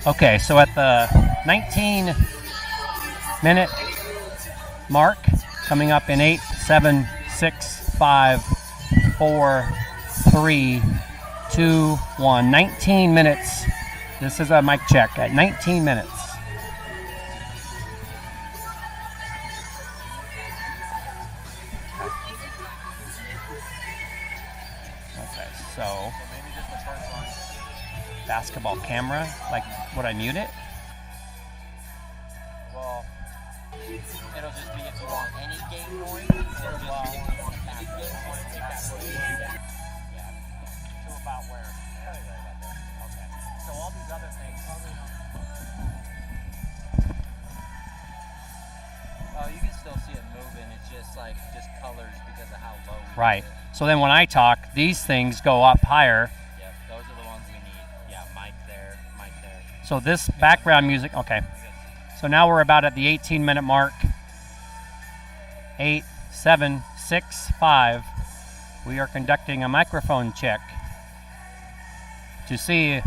Okay, so at the 19-minute mark, coming up in 8, 7, 6, 5, 4, 3, 2, 1. 19 minutes. This is a mic check at 19 minutes. Okay, so basketball camera, like, would I mute it? Well, it'll just be if you want any game noise, it'll just be if you want basketball. Yeah. So about where? Right about there. Okay. So all these other things. Oh, you can still see it moving. It's just like colors because of how low. Right. So then when I talk, these things go up higher. Yep. Those are the ones we need. Yeah. Mic there. Mic there. So this background music. Okay. So now we're about at the 18-minute mark. 8, 7, 6, 5. We are conducting a microphone check to see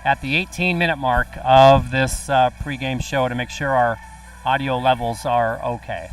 at the 18-minute mark of this pregame show to make sure our audio levels are okay.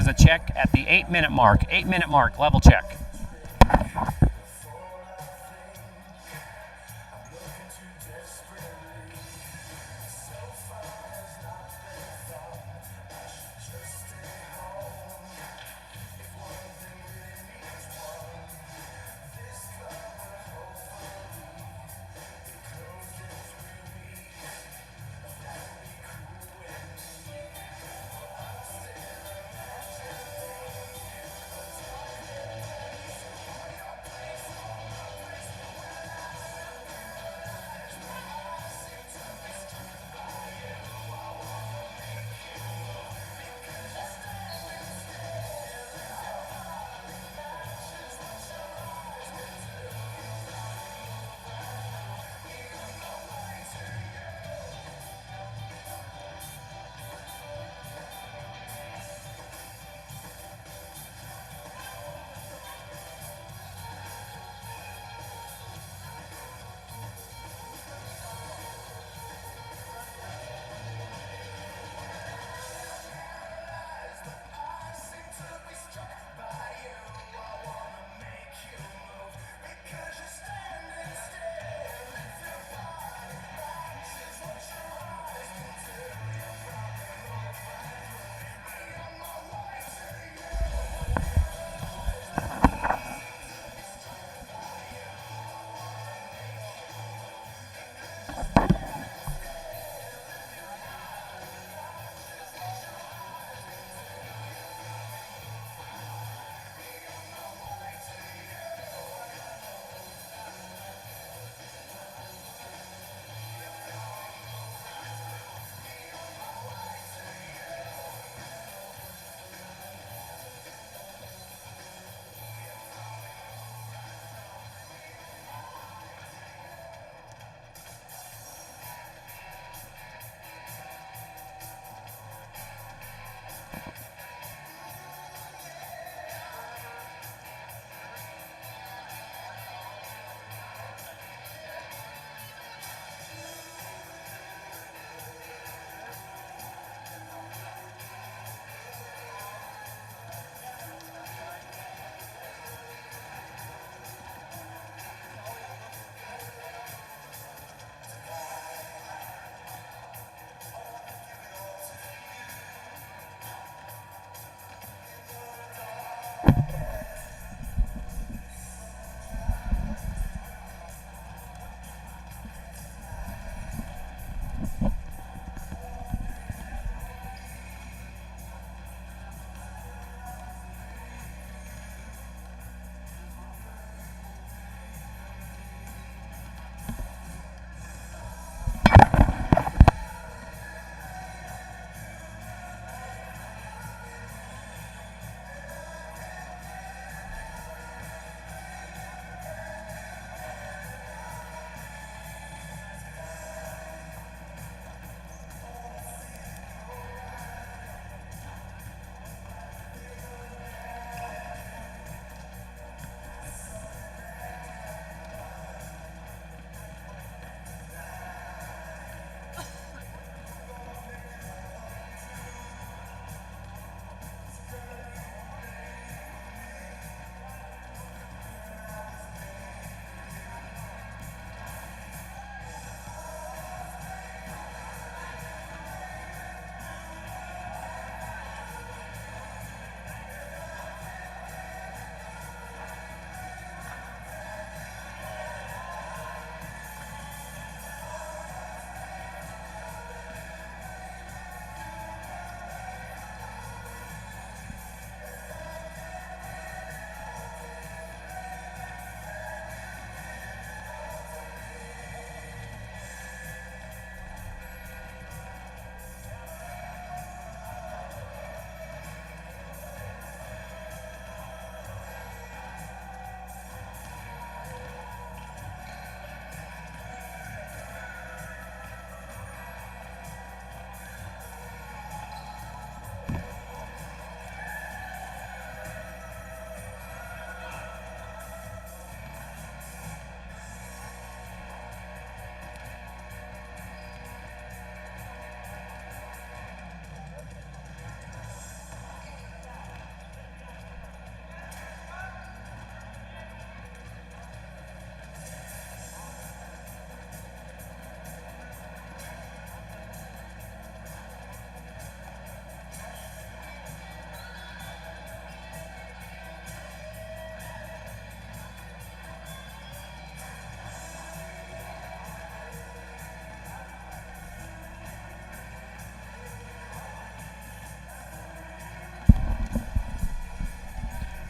is a check at the 8-minute mark. 8-minute mark, level check.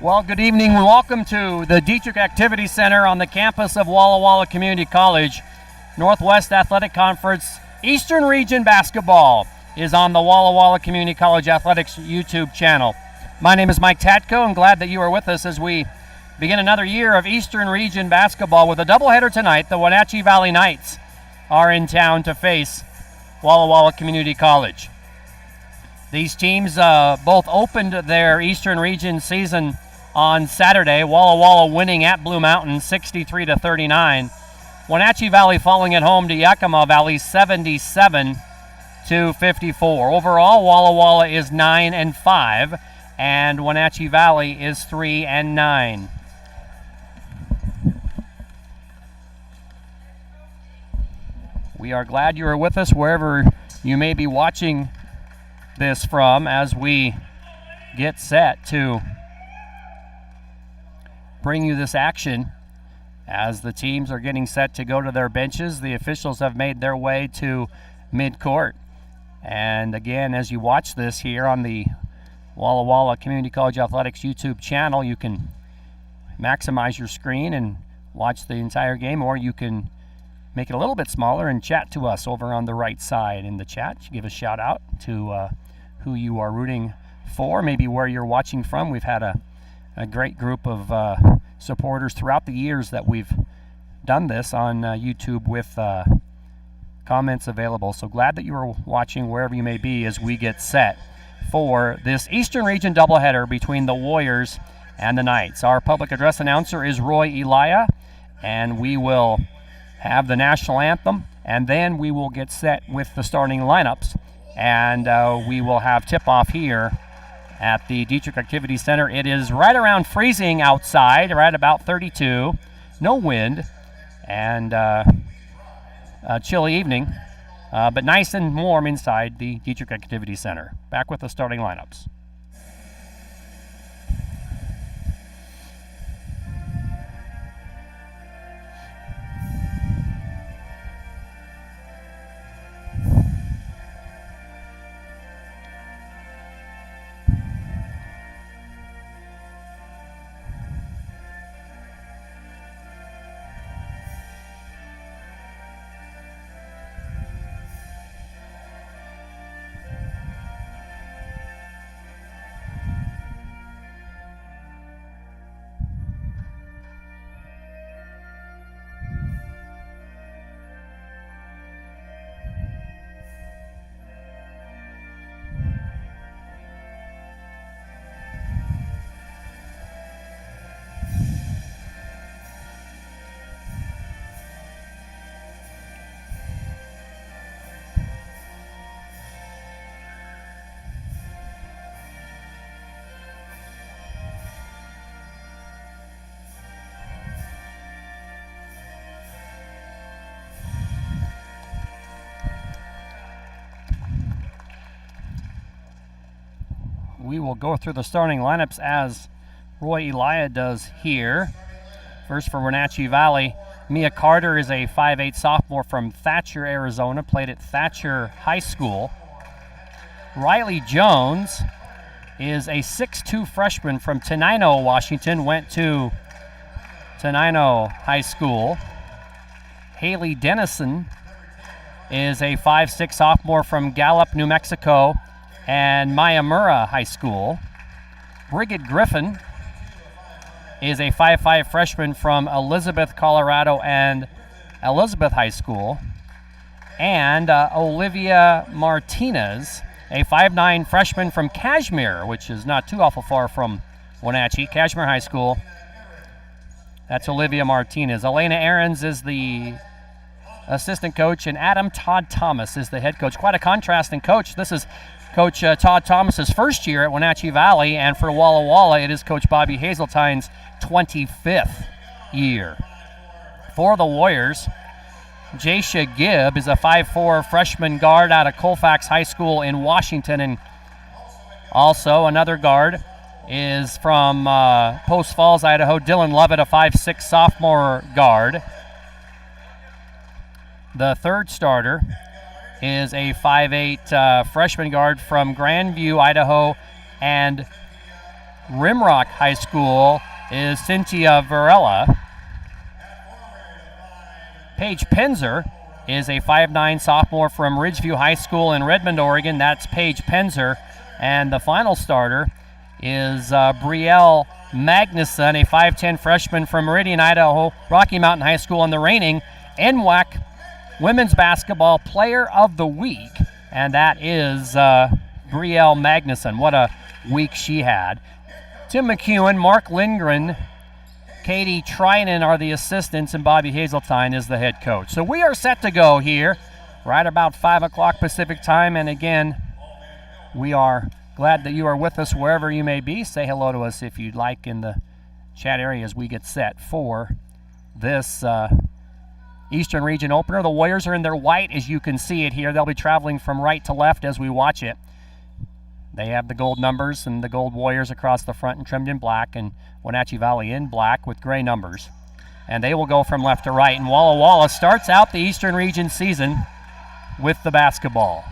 Well, good evening and welcome to the Dietrich Activity Center on the campus of Walla Walla Community College. Northwest Athletic Conference Eastern Region Basketball is on the Walla Walla Community College Athletics YouTube channel. My name is Mike Tatko. I'm glad that you are with us as we begin another year of Eastern Region Basketball with a doubleheader tonight. The Wenatchee Valley Knights are in town to face Walla Walla Community College. These teams both opened their Eastern Region season on Saturday. Walla Walla winning at Blue Mountain 63-39. Wenatchee Valley falling at home to Yakima Valley 77-54. Overall, Walla Walla is 9-5, and Wenatchee Valley is 3-9. We are glad you are with us wherever you may be watching this from as we get set to bring you this action as the teams are getting set to go to their benches. The officials have made their way to midcourt. And again, as you watch this here on the Walla Walla Community College Athletics YouTube channel, you can maximize your screen and watch the entire game, or you can make it a little bit smaller and chat to us over on the right side in the chat. Give a shout out to who you are rooting for, maybe where you're watching from. We've had a great group of supporters throughout the years that we've done this on YouTube with comments available. So glad that you are watching wherever you may be as we get set for this Eastern Region doubleheader between the Warriors and the Knights. Our public address announcer is Roy Elia, and we will have the national anthem, and then we will get set with the starting lineups, and we will have tip-off here at the Dietrich Activity Center. It is right around freezing outside, right about 32, no wind, and a chilly evening, but nice and warm inside the Dietrich Activity Center. Back with the starting lineups. We will go through the starting lineups as Roy Elia does here. First for Wenatchee Valley, Mia Carter is a 5'8" sophomore from Thatcher, Arizona, played at Thatcher High School. Riley Jones is a 6'2" freshman from Tenino, Washington, went to Tenino High School. Haley Dennison is a 5'6" sophomore from Gallup, New Mexico, and Mayamura High School. Brigid Griffin is a 5'5" freshman from Elizabeth, Colorado, and Elizabeth High School. And Olivia Martinez, a 5'9" freshman from Kashmir, which is not too awful far from Wenatchee, Kashmir High School. That's Olivia Martinez. Elena Ahrens is the assistant coach, and Todd Thomas is the head coach. Quite a contrasting coach. This is Coach Todd Thomas's first year at Wenatchee Valley, and for Walla Walla, it is Coach Bobby Hazeltine's 25th year. For the Warriors, Jasha Gibb is a 5'4" freshman guard out of Colfax High School in Washington, and also another guard is from Post Falls, Idaho, Dylan Lovett, a 5'6" sophomore guard. The third starter is a 5'8" freshman guard from Grandview, Idaho, and Rimrock High School is Cynthia Varela. Paige Penzer is a 5'9" sophomore from Ridgeview High School in Redmond, Oregon. That's Paige Penzer. And the final starter is Brielle Magnuson, a 5'10" freshman from Meridian, Idaho, Rocky Mountain High School, and the reigning NWAC Women's Basketball Player of the Week. And that is Brielle Magnuson. What a week she had. Tim McEwen, Mark Lindgren, Katie Trinan are the assistants, and Bobby Hazeltine is the head coach. So we are set to go here right about 5 o'clock Pacific time. And again, we are glad that you are with us wherever you may be. Say hello to us if you'd like in the chat area as we get set for this Eastern Region opener. The Warriors are in their white, as you can see it here. They'll be traveling from right to left as we watch it. They have the gold numbers and the gold Warriors across the front and trimmed in black, and Wenatchee Valley in black with gray numbers. And they will go from left to right. And Walla Walla starts out the Eastern Region season with the basketball.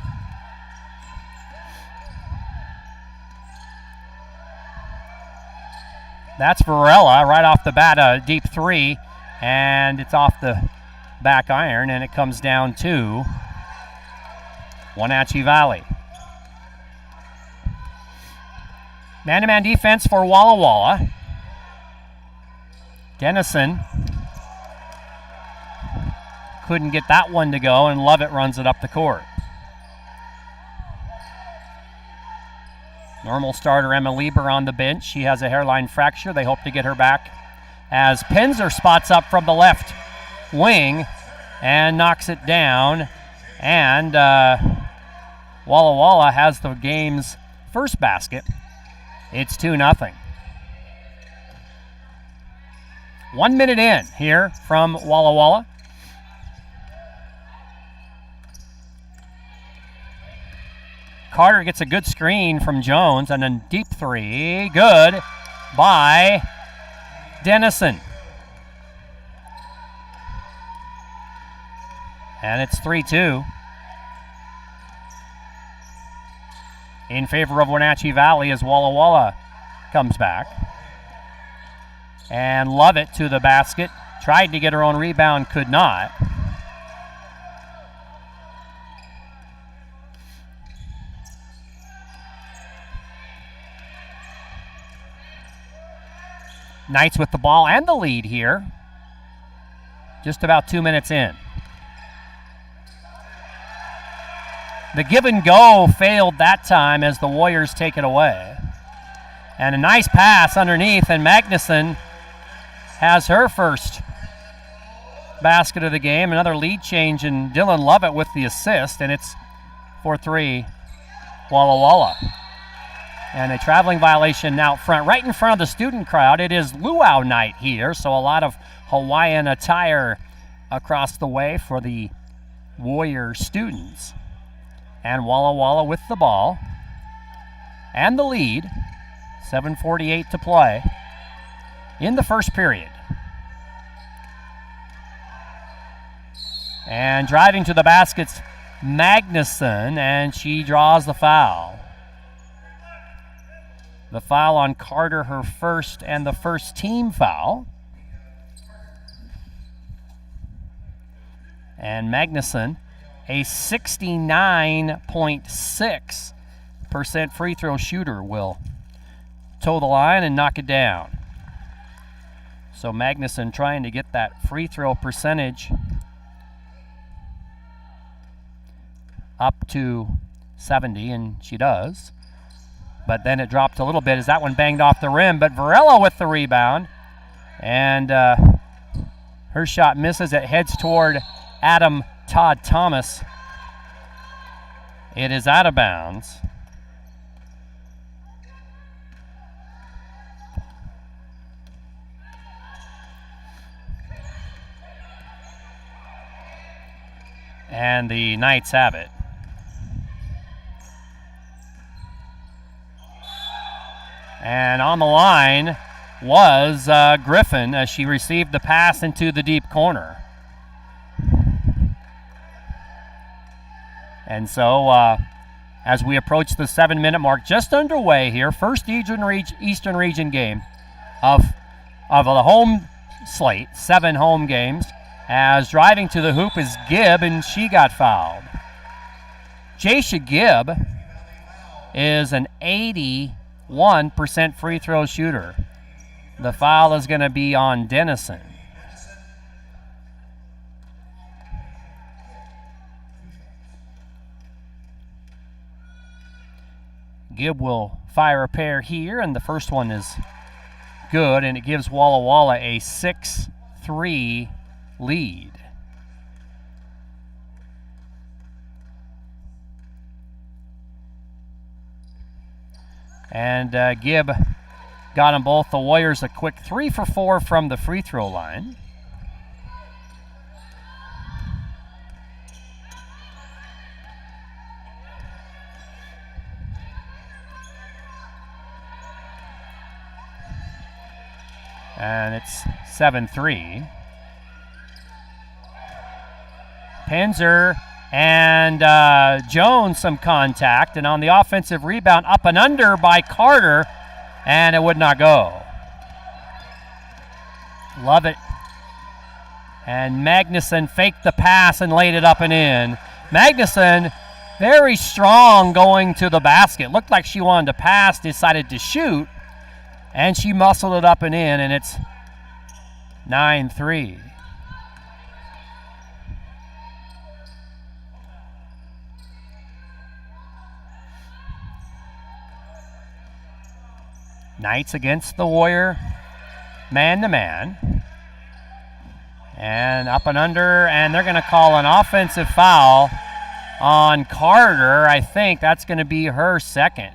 That's Varela right off the bat, a deep three, and it's off the back iron, and it comes down to Wenatchee Valley. Man-to-man defense for Walla Walla. Dennison couldn't get that one to go, and Lovett runs it up the court. Normal starter Emma Lieber on the bench. She has a hairline fracture. They hope to get her back as Penzer spots up from the left wing and knocks it down. And Walla Walla has the game's first basket. It's 2-0. 1 minute in here from Walla Walla. Carter gets a good screen from Jones, and then deep three, good by Dennison. And it's 3-2 in favor of Wenatchee Valley as Walla Walla comes back. And Lovett to the basket, tried to get her own rebound, could not. Knights with the ball and the lead here. Just about 2 minutes in. The give and go failed that time as the Warriors take it away. And a nice pass underneath, and Magnuson has her first basket of the game. Another lead change, and Dylan Lovett with the assist, and it's 4-3 Walla Walla. And a traveling violation out front, right in front of the student crowd. It is luau night here, so a lot of Hawaiian attire across the way for the Warrior students. And Walla Walla with the ball and the lead. 7:48 to play in the first period. And driving to the basket's Magnuson, and she draws the foul. The foul on Carter, her first and the first team foul. And Magnuson, a 69.6% free throw shooter, will toe the line and knock it down. So Magnuson trying to get that free throw percentage up to 70, and she does. But then it dropped a little bit as that one banged off the rim. But Varela with the rebound. And her shot misses. It heads toward Adam Todd Thomas. It is out of bounds. And the Knights have it. And on the line was Griffin as she received the pass into the deep corner. And so as we approach the 7-minute mark, just underway here. First Eastern Region game of the home slate, 7 home games, as driving to the hoop is Gibb, and she got fouled. Jaisha Gibb is an 81% free throw shooter. The foul is going to be on Dennison. Gibb will fire a pair here, and the first one is good, and it gives Walla Walla a 6-3 lead. And Gibb got them both. The Warriors a quick 3 for 4 from the free throw line. And it's 7-3. Penzer and Jones some contact, and on the offensive rebound, up and under by Carter, and it would not go. Love it. And Magnuson faked the pass and laid it up and in. Magnuson, very strong going to the basket. Looked like she wanted to pass, decided to shoot, and she muscled it up and in, and it's 9-3. Knights against the Warrior, man-to-man. And up and under, and they're going to call an offensive foul on Carter. I think that's going to be her second.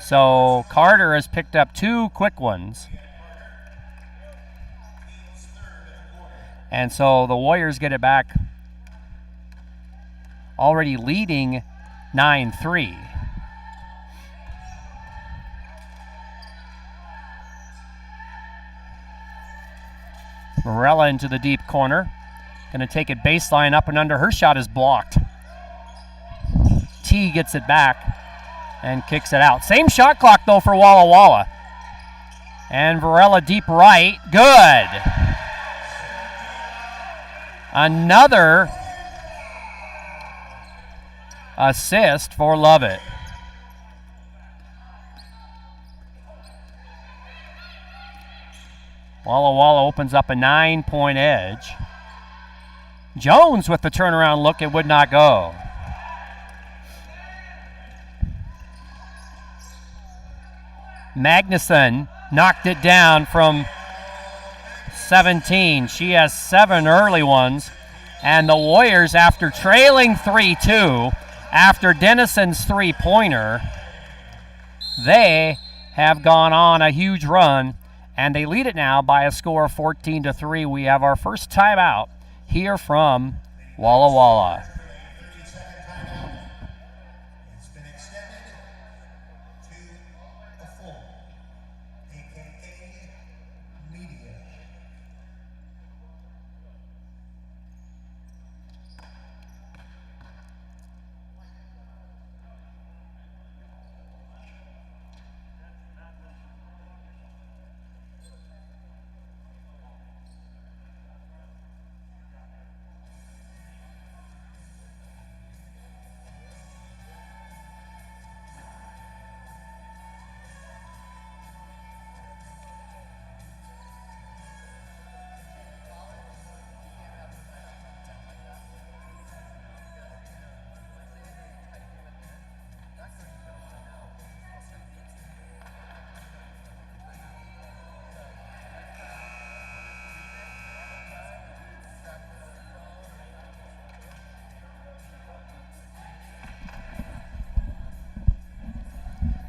So Carter has picked up 2 quick ones. And so the Warriors get it back, already leading 9-3. Morella into the deep corner. Going to take it baseline up and under. Her shot is blocked. T gets it back and kicks it out. Same shot clock, though, for Walla Walla. And Varela deep right. Good. Another assist for Lovett. Walla Walla opens up a 9-point edge. Jones with the turnaround look, it would not go. Magnuson knocked it down from 17. She has 7 early ones. And the Warriors, after trailing 3-2, after Dennison's three-pointer, they have gone on a huge run, and they lead it now by a score of 14-3. We have our first timeout here from Walla Walla.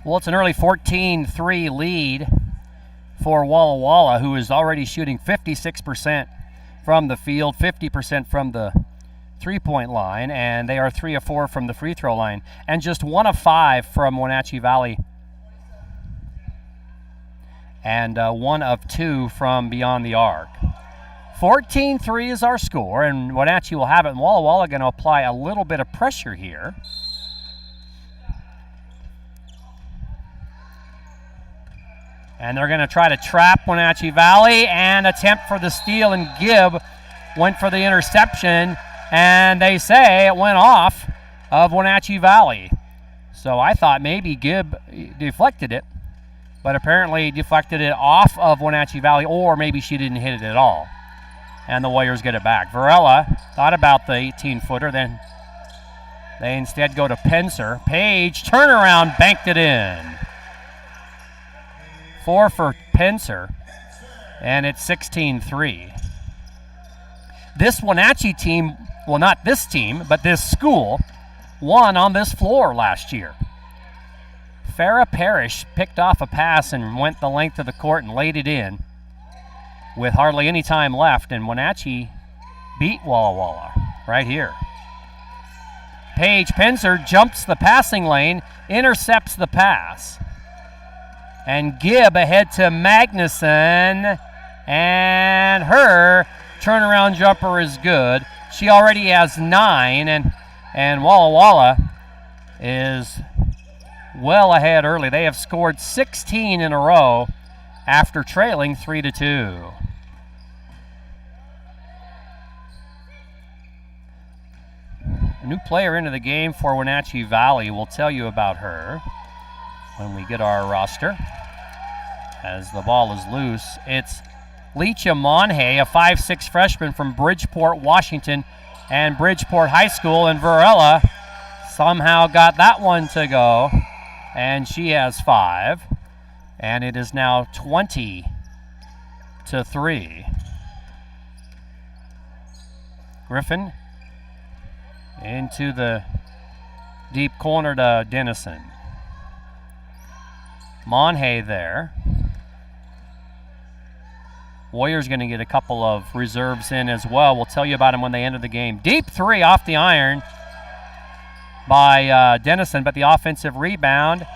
Well, it's an early 14-3 lead for Walla Walla, who is already shooting 56% from the field, 50% from the three-point line, and they are 3 of 4 from the free throw line, and just 1 of 5 from Wenatchee Valley, and 1 of 2 from beyond the arc. 14-3 is our score, and Wenatchee will have it. And Walla Walla going to apply a little bit of pressure here. And they're going to try to trap Wenatchee Valley and attempt for the steal, and Gibb went for the interception, and they say it went off of Wenatchee Valley. So I thought maybe Gibb deflected it, but apparently deflected it off of Wenatchee Valley, or maybe she didn't hit it at all. And the Warriors get it back. Varela thought about the 18-footer, then they instead go to Pencer. Page, turnaround, banked it in. 4 for Pencer, and it's 16-3. This Wenatchee team, well, not this team, but this school, won on this floor last year. Farrah Parrish picked off a pass and went the length of the court and laid it in with hardly any time left, and Wenatchee beat Walla Walla right here. Paige Pencer jumps the passing lane, intercepts the pass. And Gibb ahead to Magnuson, and her turnaround jumper is good. She already has 9, and Walla Walla is well ahead early. They have scored 16 in a row after trailing 3-2. A new player into the game for Wenatchee Valley. We'll tell you about her when we get our roster. As the ball is loose, it's Leacha Monhay, a 5'6" freshman from Bridgeport, Washington, and Bridgeport High School, and Varela somehow got that one to go, and she has 5, and it is now 20-3. Griffin into the deep corner to Dennison. Monhay there. Warriors going to get a couple of reserves in as well. We'll tell you about them when they enter the game. Deep 3 off the iron by Dennison, but the offensive rebound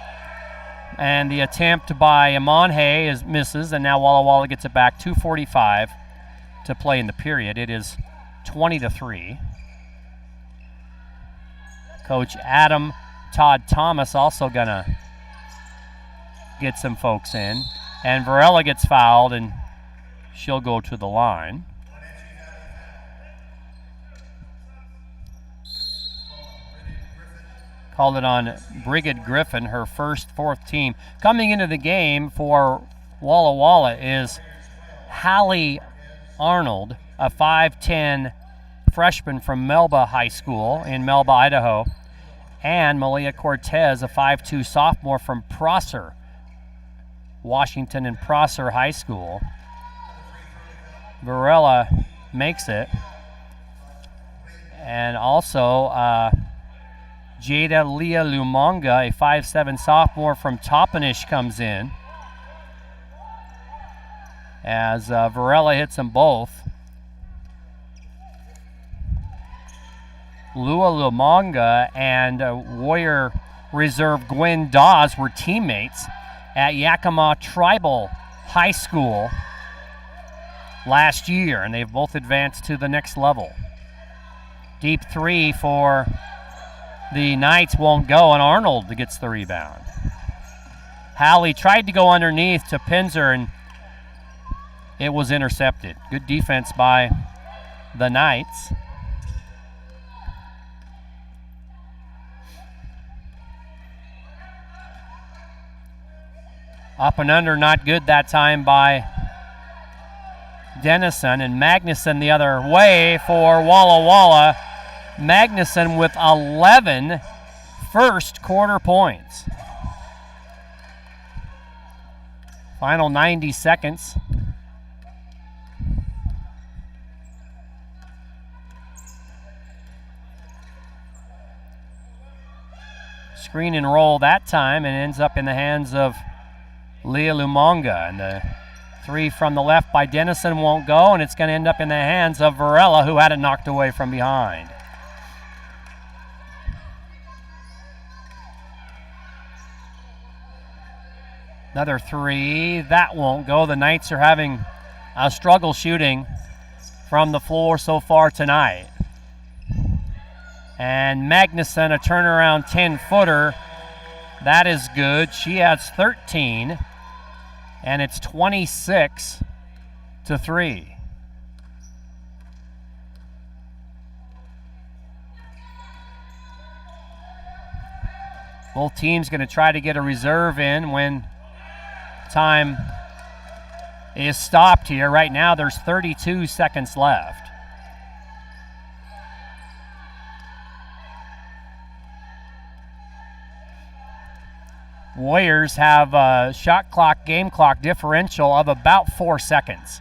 and the attempt by Monhay misses, and now Walla Walla gets it back. 2:45 to play in the period. It is 20-3. Coach Adam Todd Thomas also going to get some folks in, and Varela gets fouled, and she'll go to the line. Called it on Brigid Griffin, her first 4th team. Coming into the game for Walla Walla is Hallie Arnold, a 5'10" freshman from Melba High School in Melba, Idaho, and Malia Cortez, a 5'2" sophomore from Prosser, Washington, and Prosser High School. Varela makes it. And also Jada Leah Lumonga, a 5'7" sophomore from Toppenish, comes in. As Varela hits them both. Lua Lumonga and Warrior reserve Gwen Dawes were teammates at Yakima Tribal High School last year, and they've both advanced to the next level. Deep 3 for the Knights won't go, and Arnold gets the rebound. Hallie tried to go underneath to Pencer, and it was intercepted. Good defense by the Knights. Up and under, not good that time by Dennison, and Magnuson the other way for Walla Walla. Magnuson with 11 first quarter points. Final 90 seconds. Screen and roll that time, and ends up in the hands of Leah Lumonga, and the 3 from the left by Dennison won't go, and it's going to end up in the hands of Varela, who had it knocked away from behind. Another 3, that won't go. The Knights are having a struggle shooting from the floor so far tonight. And Magnuson, a turnaround 10-footer. That is good. She has 13, and it's 26-3. Both teams going to try to get a reserve in when time is stopped here. Right now there's 32 seconds left. Warriors have a shot clock, game clock differential of about 4 seconds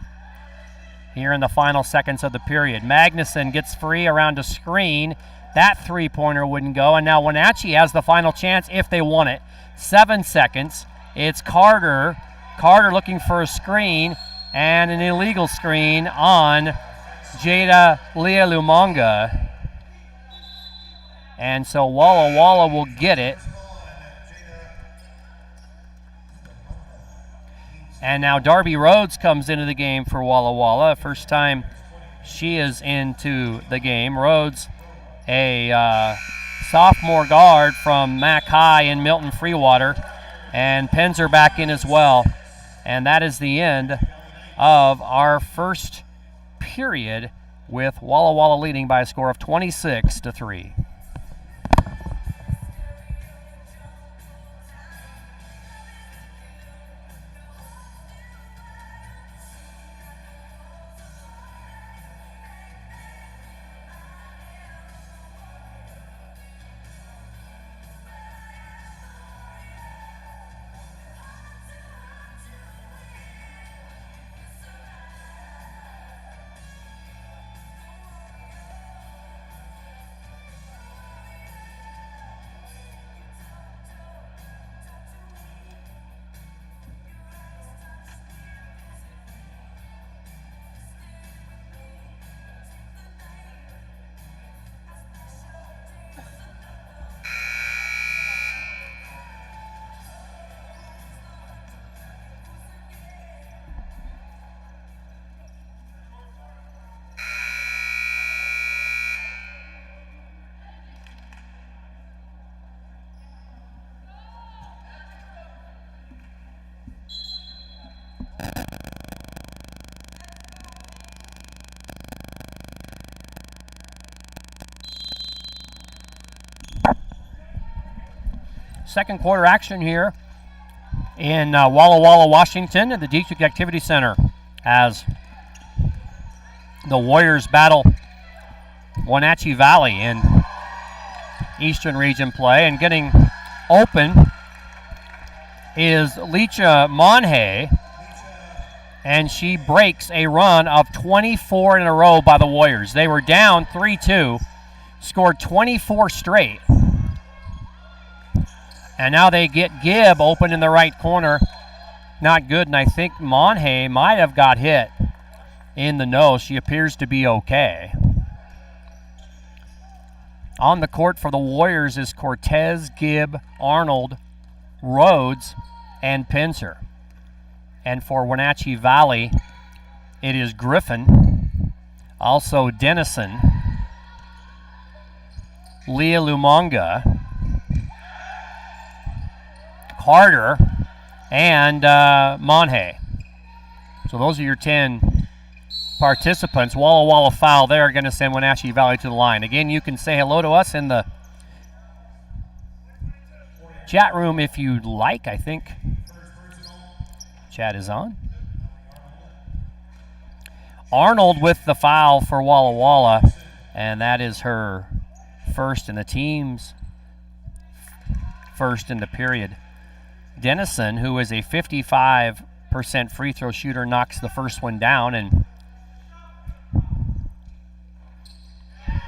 here in the final seconds of the period. Magnuson gets free around a screen. That three-pointer wouldn't go, and now Wenatchee has the final chance if they want it. 7 seconds. It's Carter. Carter looking for a screen, and an illegal screen on Jada Leah-Lumonga. And so Walla Walla will get it. And now Darby Rhodes comes into the game for Walla Walla. First time she is into the game. Rhodes, a sophomore guard from Mac High in Milton Freewater, and Penzer back in as well. And that is the end of our first period, with Walla Walla leading by a score of 26-3. Second quarter action here in Walla Walla, Washington, at the Dietrich Activity Center, as the Warriors battle Wenatchee Valley in Eastern Region play. And getting open is Lecha Monhay, and she breaks a run of 24 in a row by the Warriors. They were down 3-2, scored 24 straight. And now they get Gibb open in the right corner. Not good, and I think Monhay might have got hit in the nose. She appears to be okay. On the court for the Warriors is Cortez, Gibb, Arnold, Rhodes, and Penzer. And for Wenatchee Valley, it is Griffin, also Dennison, Leah Lumonga, Carter, and Monhay. So those are your 10 participants. Walla Walla foul there, going to send Wenatchee Valley to the line. Again, you can say hello to us in the chat room if you'd like. I think chat is on. Arnold with the foul for Walla Walla, and that is her first in the team's first in the period. Dennison, who is a 55% free throw shooter, knocks the first one down, and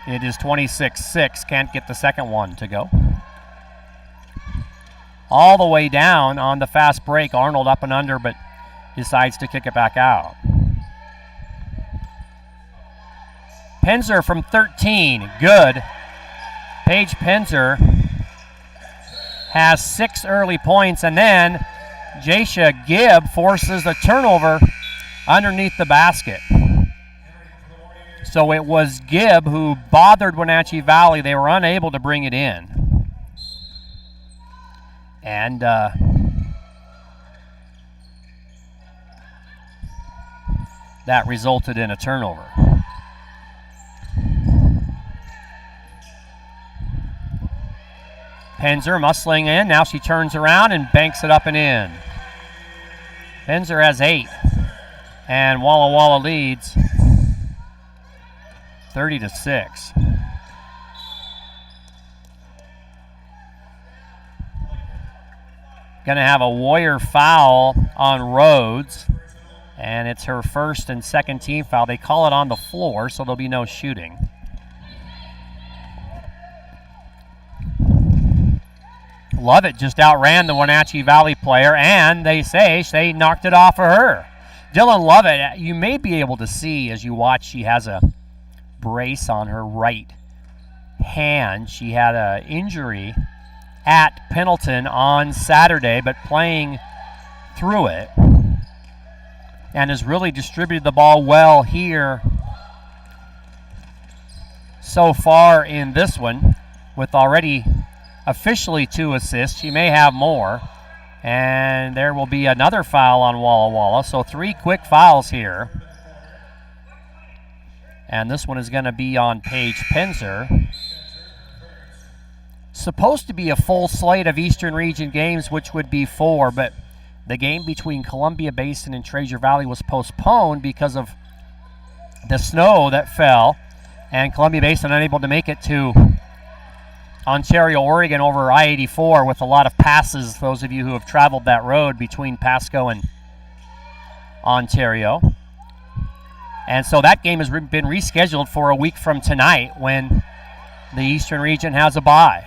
it is 26-6. Can't get the second one to go. All the way down on the fast break. Arnold up and under, but decides to kick it back out. Penzer from 13. Good. Paige Penzer has 6 early points, and then Jasha Gibb forces a turnover underneath the basket. So it was Gibb who bothered Wenatchee Valley. They were unable to bring it in. And that resulted in a turnover. Penzer muscling in. Now she turns around and banks it up and in. Penzer has 8. And Walla Walla leads 30-6. Going to have a Warrior foul on Rhodes. And it's her first and second team foul. They call it on the floor, so there'll be no shooting. Lovett just outran the Wenatchee Valley player, and they say they knocked it off of her. Dylan Lovett, you may be able to see as you watch, she has a brace on her right hand. She had an injury at Pendleton on Saturday, but playing through it, and has really distributed the ball well here so far in this one, with already officially 2 assists. She may have more. And there will be another foul on Walla Walla. So 3 quick fouls here. And this one is going to be on Paige Penzer. Supposed to be a full slate of Eastern Region games, which would be 4, but the game between Columbia Basin and Treasure Valley was postponed because of the snow that fell, and Columbia Basin unable to make it to Ontario, Oregon over I-84 with a lot of passes, those of you who have traveled that road between Pasco and Ontario. And so that game has been rescheduled for a week from tonight when the Eastern Region has a bye.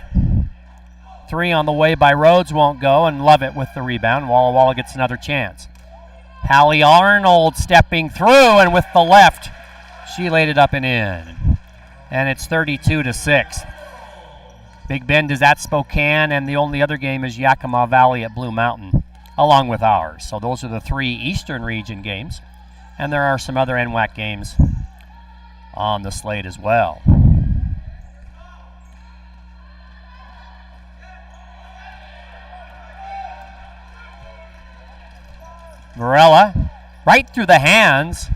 3 on the way by Rhodes won't go, and Lovett with the rebound. Walla Walla gets another chance. Hallie Arnold stepping through, and with the left, she laid it up and in. And it's 32-6. Big Bend is at Spokane, and the only other game is Yakima Valley at Blue Mountain, along with ours. So those are the 3 Eastern Region games, and there are some other NWAC games on the slate as well. Varela right through the hands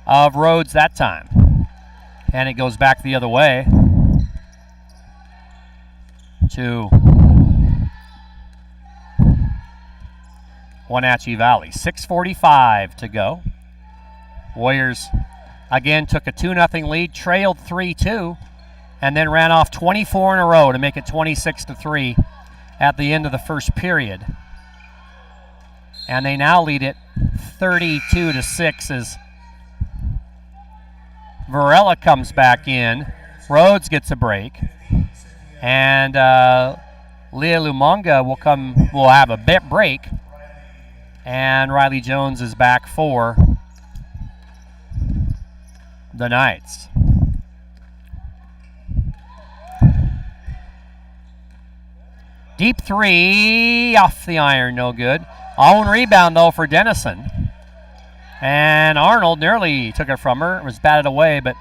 of Rhodes that time, and it goes back the other way to Wenatchee Valley. 6:45 to go. Warriors again took a 2-0 lead, trailed 3-2, and then ran off 24 in a row to make it 26-3 at the end of the first period. And they now lead it 32-6 as Varela comes back in. Rhodes gets a break. And Leah Lumonga will have a bit break, and Riley Jones is back for the Knights. Deep 3 off the iron, no good. Own rebound though for Denison, and Arnold nearly took it from her. It was batted away, but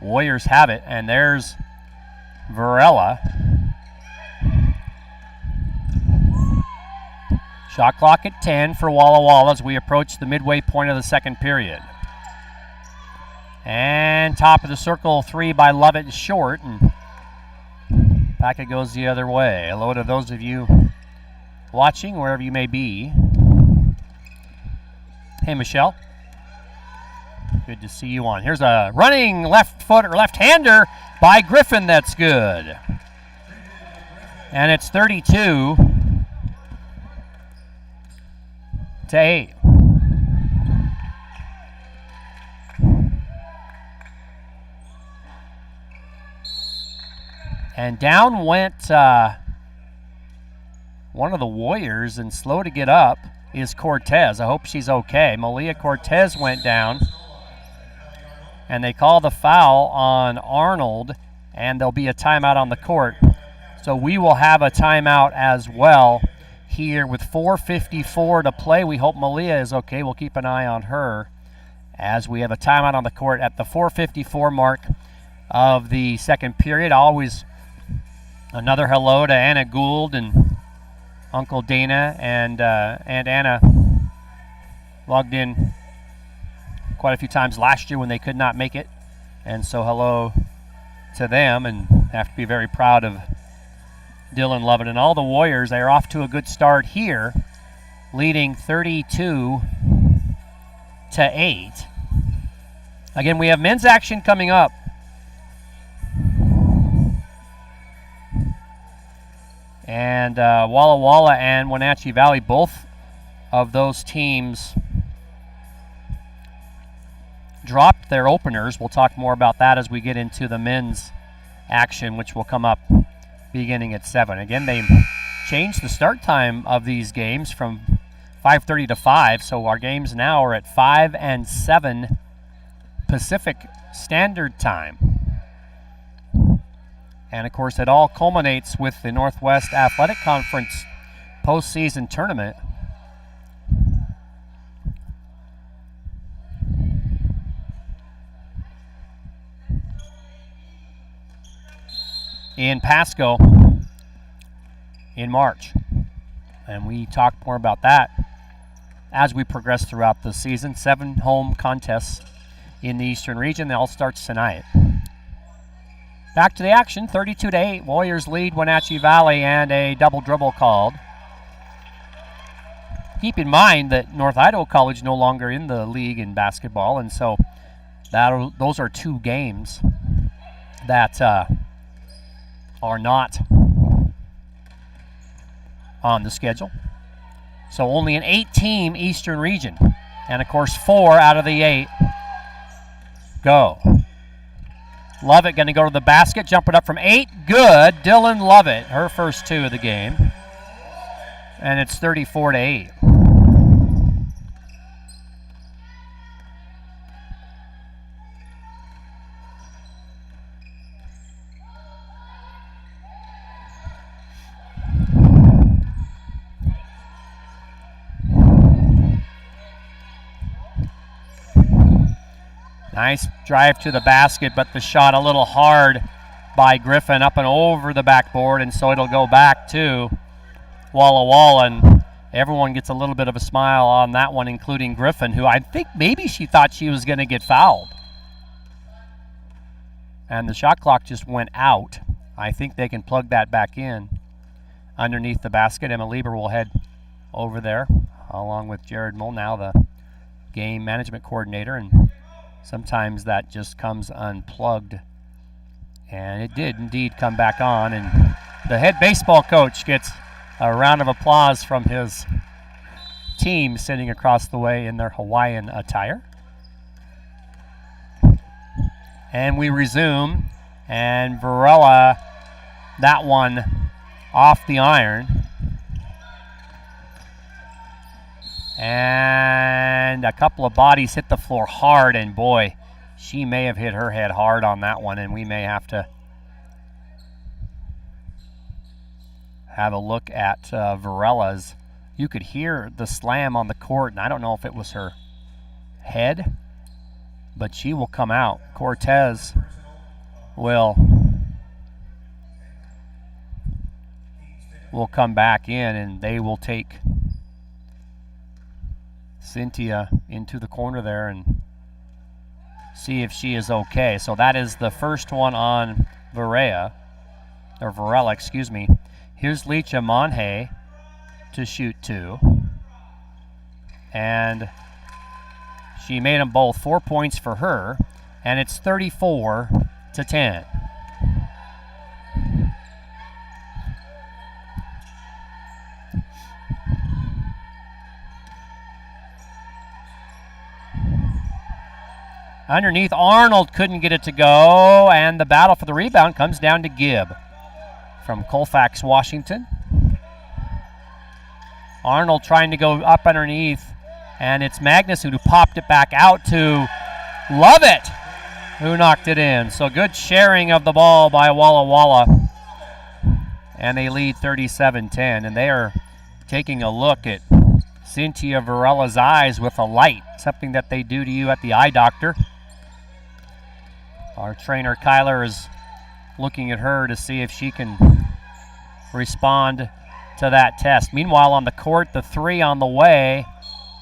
Warriors have it, and there's Varela. Shot clock at 10 for Walla Walla as we approach the midway point of the second period. And top of the circle 3 by Lovett is short, and back it goes the other way. Hello to those of you watching wherever you may be. Hey, Michelle. Good to see you on. Here's a running left foot or left-hander by Griffin. That's good. And it's 32-8. And down went one of the Warriors, and slow to get up is Cortez. I hope she's okay. Malia Cortez went down, and they call the foul on Arnold, and there'll be a timeout on the court. So we will have a timeout as well here with 4:54 to play. We hope Malia is okay. We'll keep an eye on her as we have a timeout on the court at the 4:54 mark of the second period. Always another hello to Anna Gould and Uncle Dana and Anna logged in quite a few times last year when they could not make it. And so hello to them, and have to be very proud of Dylan Lovett and all the Warriors. They are off to a good start here, leading 32-8. Again, we have men's action coming up. And Walla Walla and Wenatchee Valley, both of those teams dropped their openers. We'll talk more about that as we get into the men's action, which will come up beginning at 7. Again, they changed the start time of these games from 5:30 to 5, so our games now are at 5 and 7 Pacific Standard Time. And, of course, it all culminates with the Northwest Athletic Conference postseason tournament. In Pasco in March. And we talk more about that as we progress throughout the season. 7 home contests in the Eastern region. It all starts tonight. Back to the action, 32-8. Warriors lead Wenatchee Valley, and a double dribble called. Keep in mind that North Idaho College no longer in the league in basketball, and so those are 2 games that are not on the schedule. So only an 8-team Eastern region, and of course 4 out of the 8 go. Lovett going to go to the basket, jumping up from 8. Good. Dylan Lovett, her first 2 of the game. And it's 34-8. Nice drive to the basket, but the shot a little hard by Griffin up and over the backboard, and so it'll go back to Walla Walla, and everyone gets a little bit of a smile on that one, including Griffin, who I think maybe she thought she was going to get fouled. And the shot clock just went out. I think they can plug that back in underneath the basket. Emma Lieber will head over there, along with Jared Molnow, the game management coordinator, and sometimes that just comes unplugged. And it did indeed come back on, and the head baseball coach gets a round of applause from his team sitting across the way in their Hawaiian attire. And we resume, and Varela, that one off the iron. And a couple of bodies hit the floor hard, and boy, she may have hit her head hard on that one, and we may have to have a look at Varela's. You could hear the slam on the court, and I don't know if it was her head, but she will come out. Cortez will come back in, and they will take Cynthia into the corner there and see if she is okay. So that is the first one on Varela, excuse me. Here's Lecha Monhe to shoot 2. And she made them both. 4 points for her, and it's 34-10. Underneath, Arnold couldn't get it to go, and the battle for the rebound comes down to Gibb from Colfax, Washington. Arnold trying to go up underneath, and it's Magnuson who popped it back out to Lovett, who knocked it in. So good sharing of the ball by Walla Walla, and they lead 37-10, and they are taking a look at Cynthia Varella's eyes with a light, something that they do to you at the eye doctor. Our trainer Kyler is looking at her to see if she can respond to that test. Meanwhile, on the court, the three on the way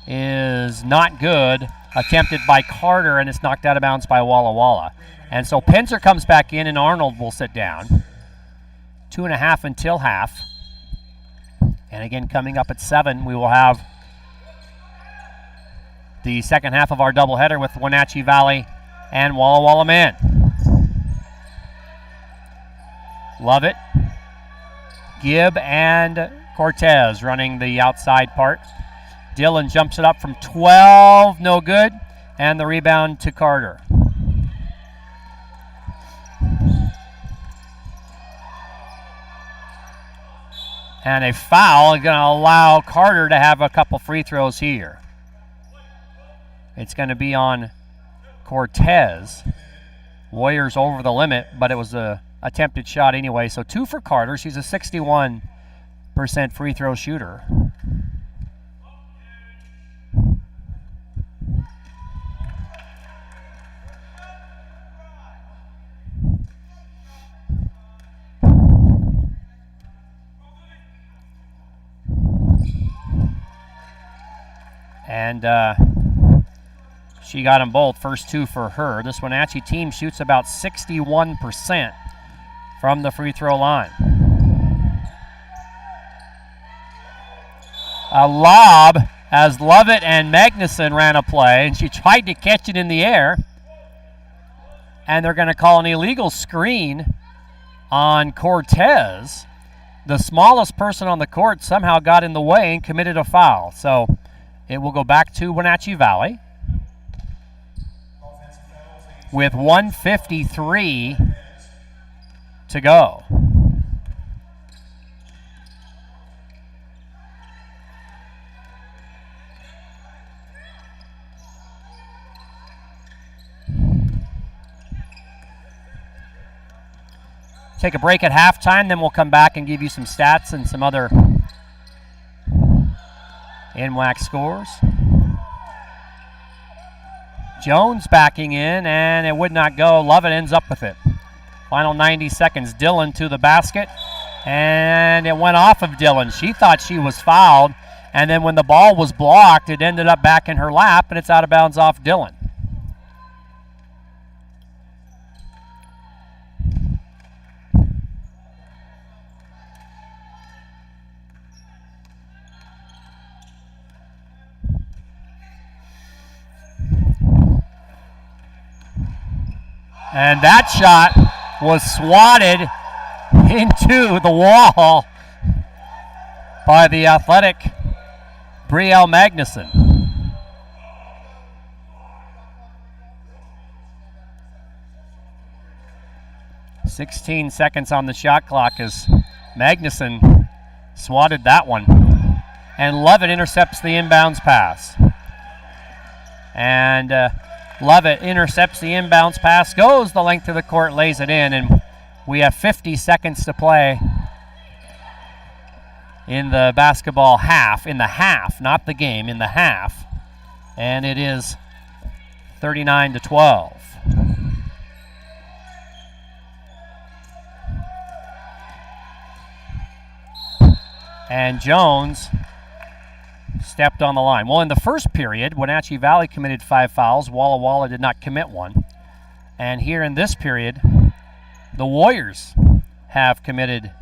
is not good. Attempted by Carter, and it's knocked out of bounds by Walla Walla. And so Pinzer comes back in, and Arnold will sit down. 2.5 until half. And again, coming up at 7, we will have the second half of our doubleheader with Wenatchee Valley and Walla Walla men. Lovett, Gibb, and Cortez running the outside part. Dillon jumps it up from 12, no good, and the rebound to Carter. And a foul is going to allow Carter to have a couple free throws here. It's going to be on Cortez. Warriors over the limit, but it was a attempted shot anyway. So 2 for Carter. She's a 61% free throw shooter. And she got them both, first 2 for her. This Wenatchee team shoots about 61% from the free throw line. A lob as Lovett and Magnuson ran a play, and she tried to catch it in the air. And they're going to call an illegal screen on Cortez. The smallest person on the court somehow got in the way and committed a foul. So it will go back to Wenatchee Valley with 1:53 to go. Take a break at halftime, then we'll come back and give you some stats and some other NWAC scores. Jones backing in, and it would not go. Lovett ends up with it. Final 90 seconds. Dillon to the basket, and it went off of Dillon. She thought she was fouled, and then when the ball was blocked, it ended up back in her lap, and it's out of bounds off Dillon. And that shot was swatted into the wall by the athletic Brielle Magnuson. "16 seconds on the shot clock as Magnuson swatted that one. And Lovett intercepts the inbounds pass. And Lovett intercepts the inbounds pass, goes the length of the court, lays it in, and we have 50 seconds to play in the basketball half, not the game, in the half, and it is 39-12. And Jones stepped on the line. Well, in the first period, Wenatchee Valley committed 5 fouls. Walla Walla did not commit one. And here in this period, the Warriors have committed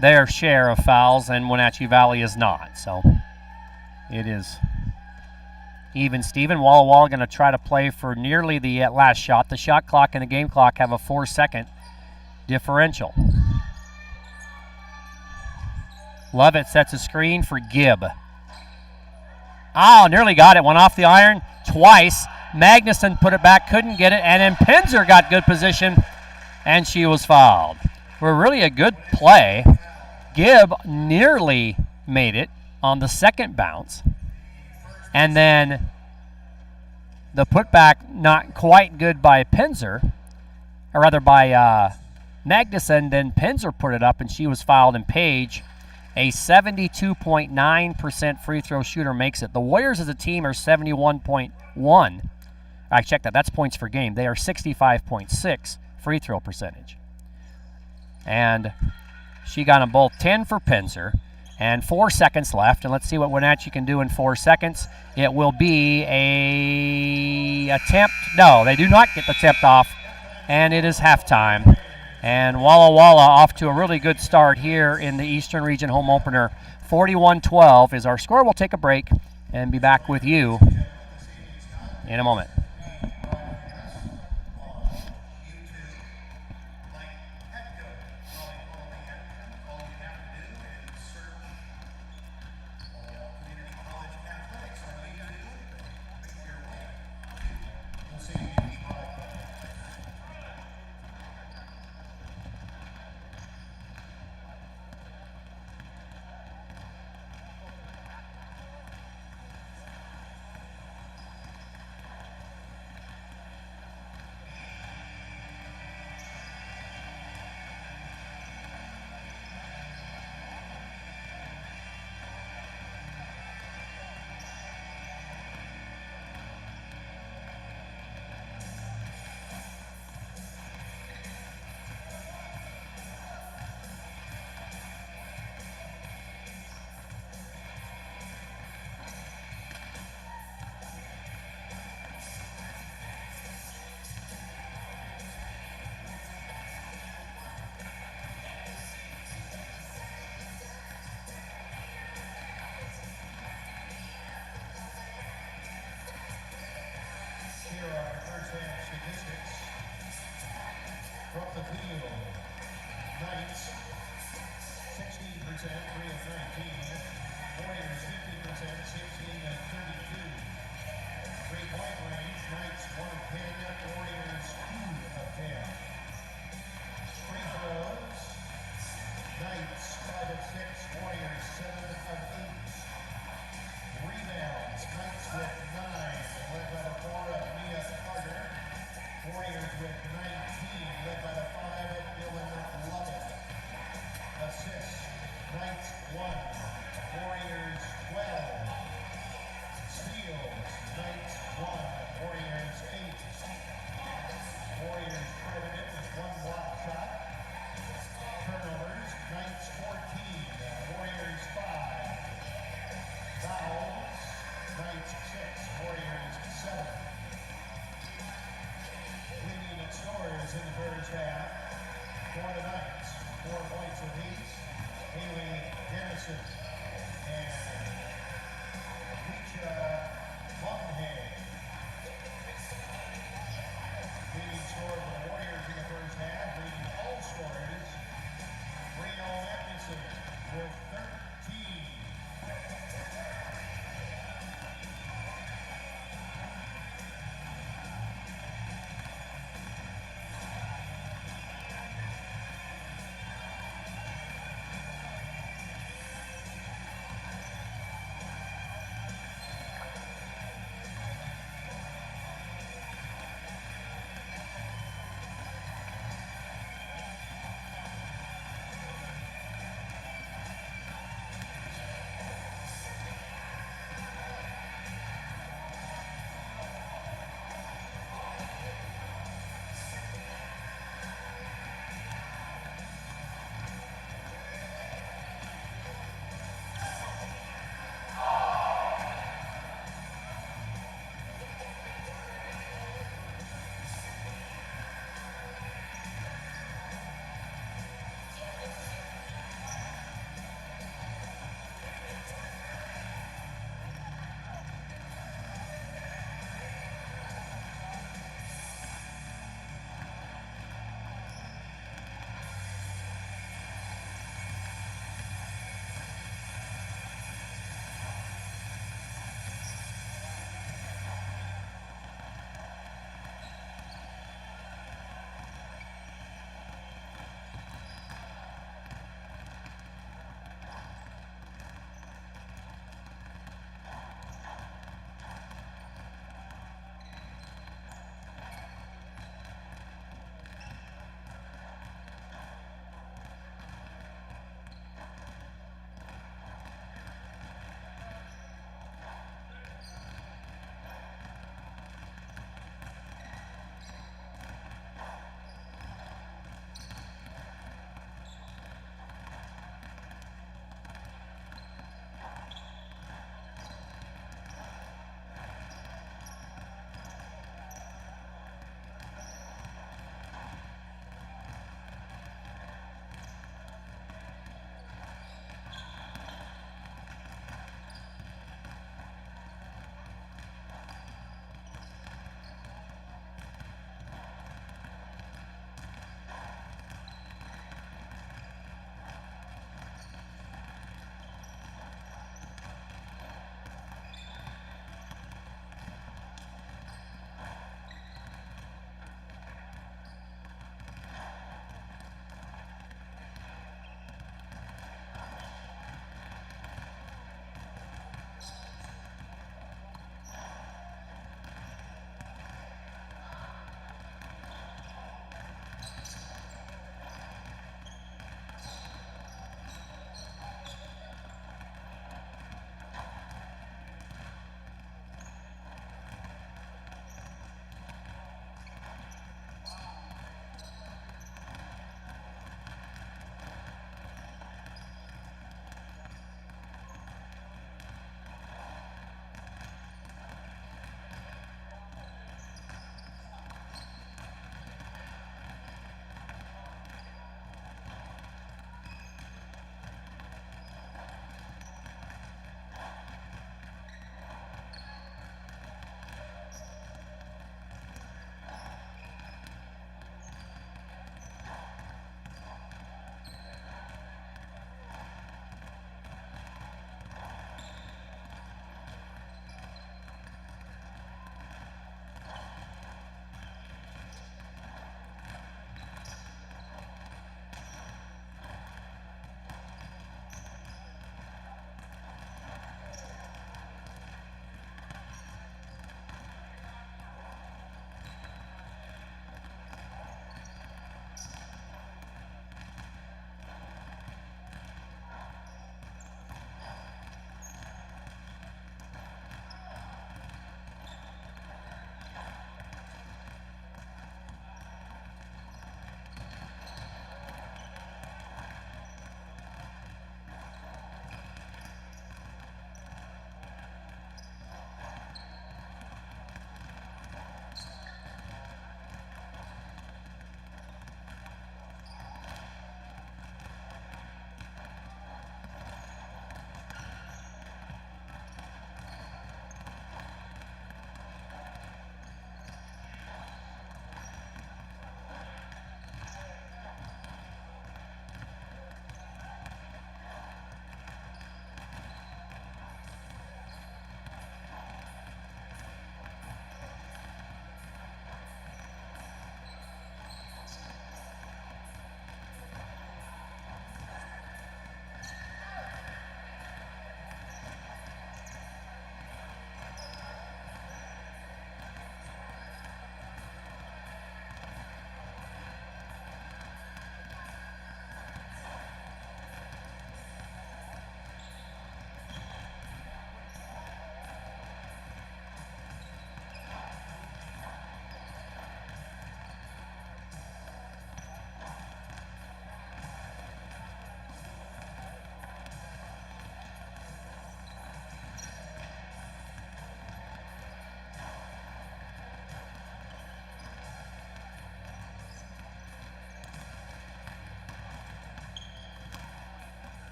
their share of fouls, and Wenatchee Valley is not. So it is even Steven. Walla Walla going to try to play for nearly the last shot. The shot clock and the game clock have a 4-second differential. Lovett sets a screen for Gibb. Oh, nearly got it. Went off the iron twice. Magnuson put it back, couldn't get it, and then Pinzer got good position, and she was fouled. For really a good play. Gibb nearly made it on the second bounce. And then the putback not quite good by Penzer, or rather by Magnuson. Then Penzer put it up and she was fouled, and Page, a 72.9% free throw shooter, makes it. The Warriors as a team are 71.1. I checked that. That's points per game. They are 65.6 free throw percentage. And she got them both. 10 for Penzer. And 4 seconds left. And let's see what Wenatchee can do in 4 seconds. It will be a attempt. No, they do not get the tip off. And it is halftime. And Walla Walla off to a really good start here in the Eastern Region home opener. 41-12 is our score. We'll take a break and be back with you in a moment.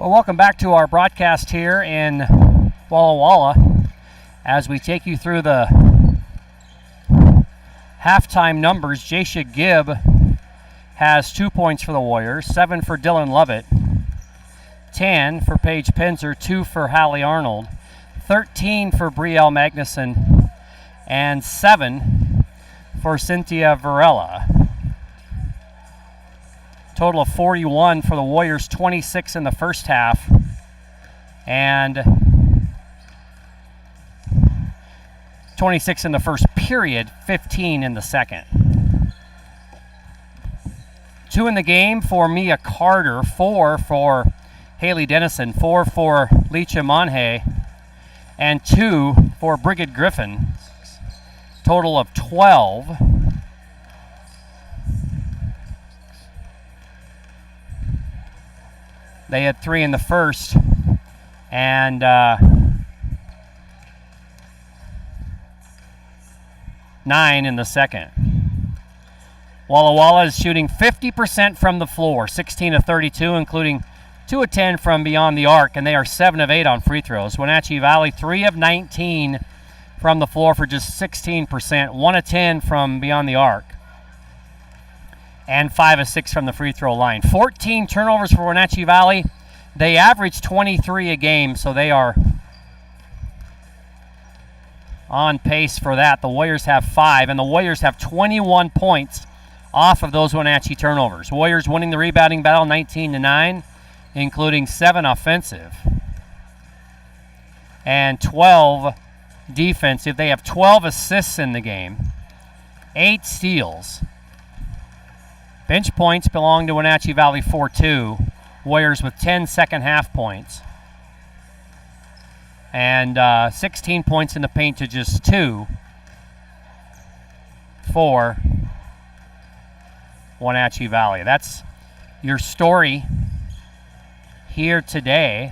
Well, welcome back to our broadcast here in Walla Walla as we take you through the halftime numbers. Jasha Gibb has 2 points for the Warriors, 7 for Dylan Lovett, 10 for Paige Pinzer, 2 for Hallie Arnold, 13 for Brielle Magnuson, and 7 for Cynthia Varela. Total of 41 for the Warriors, 26 in the first half, and 26 in the first period, 15 in the second. 2 in the game for Mia Carter, 4 for Haley Dennison, 4 for Lecha Monhe, and 2 for Brigid Griffin. Total of 12. They had 3 in the first, and 9 in the second. Walla Walla is shooting 50% from the floor, 16 of 32, including 2 of 10 from beyond the arc, and they are 7 of 8 on free throws. Wenatchee Valley, 3 of 19 from the floor for just 16%, 1 of 10 from beyond the arc, and 5 of 6 from the free throw line. 14 turnovers for Wenatchee Valley. They average 23 a game, so they are on pace for that. The Warriors have 5, and the Warriors have 21 points off of those Wenatchee turnovers. Warriors winning the rebounding battle 19-9, including 7 offensive and 12 defensive. They have 12 assists in the game, 8 steals. Bench points belong to Wenatchee Valley 4-2. Warriors with 10 second half points. And 16 points in the paint to just 2 for Wenatchee Valley. That's your story here today.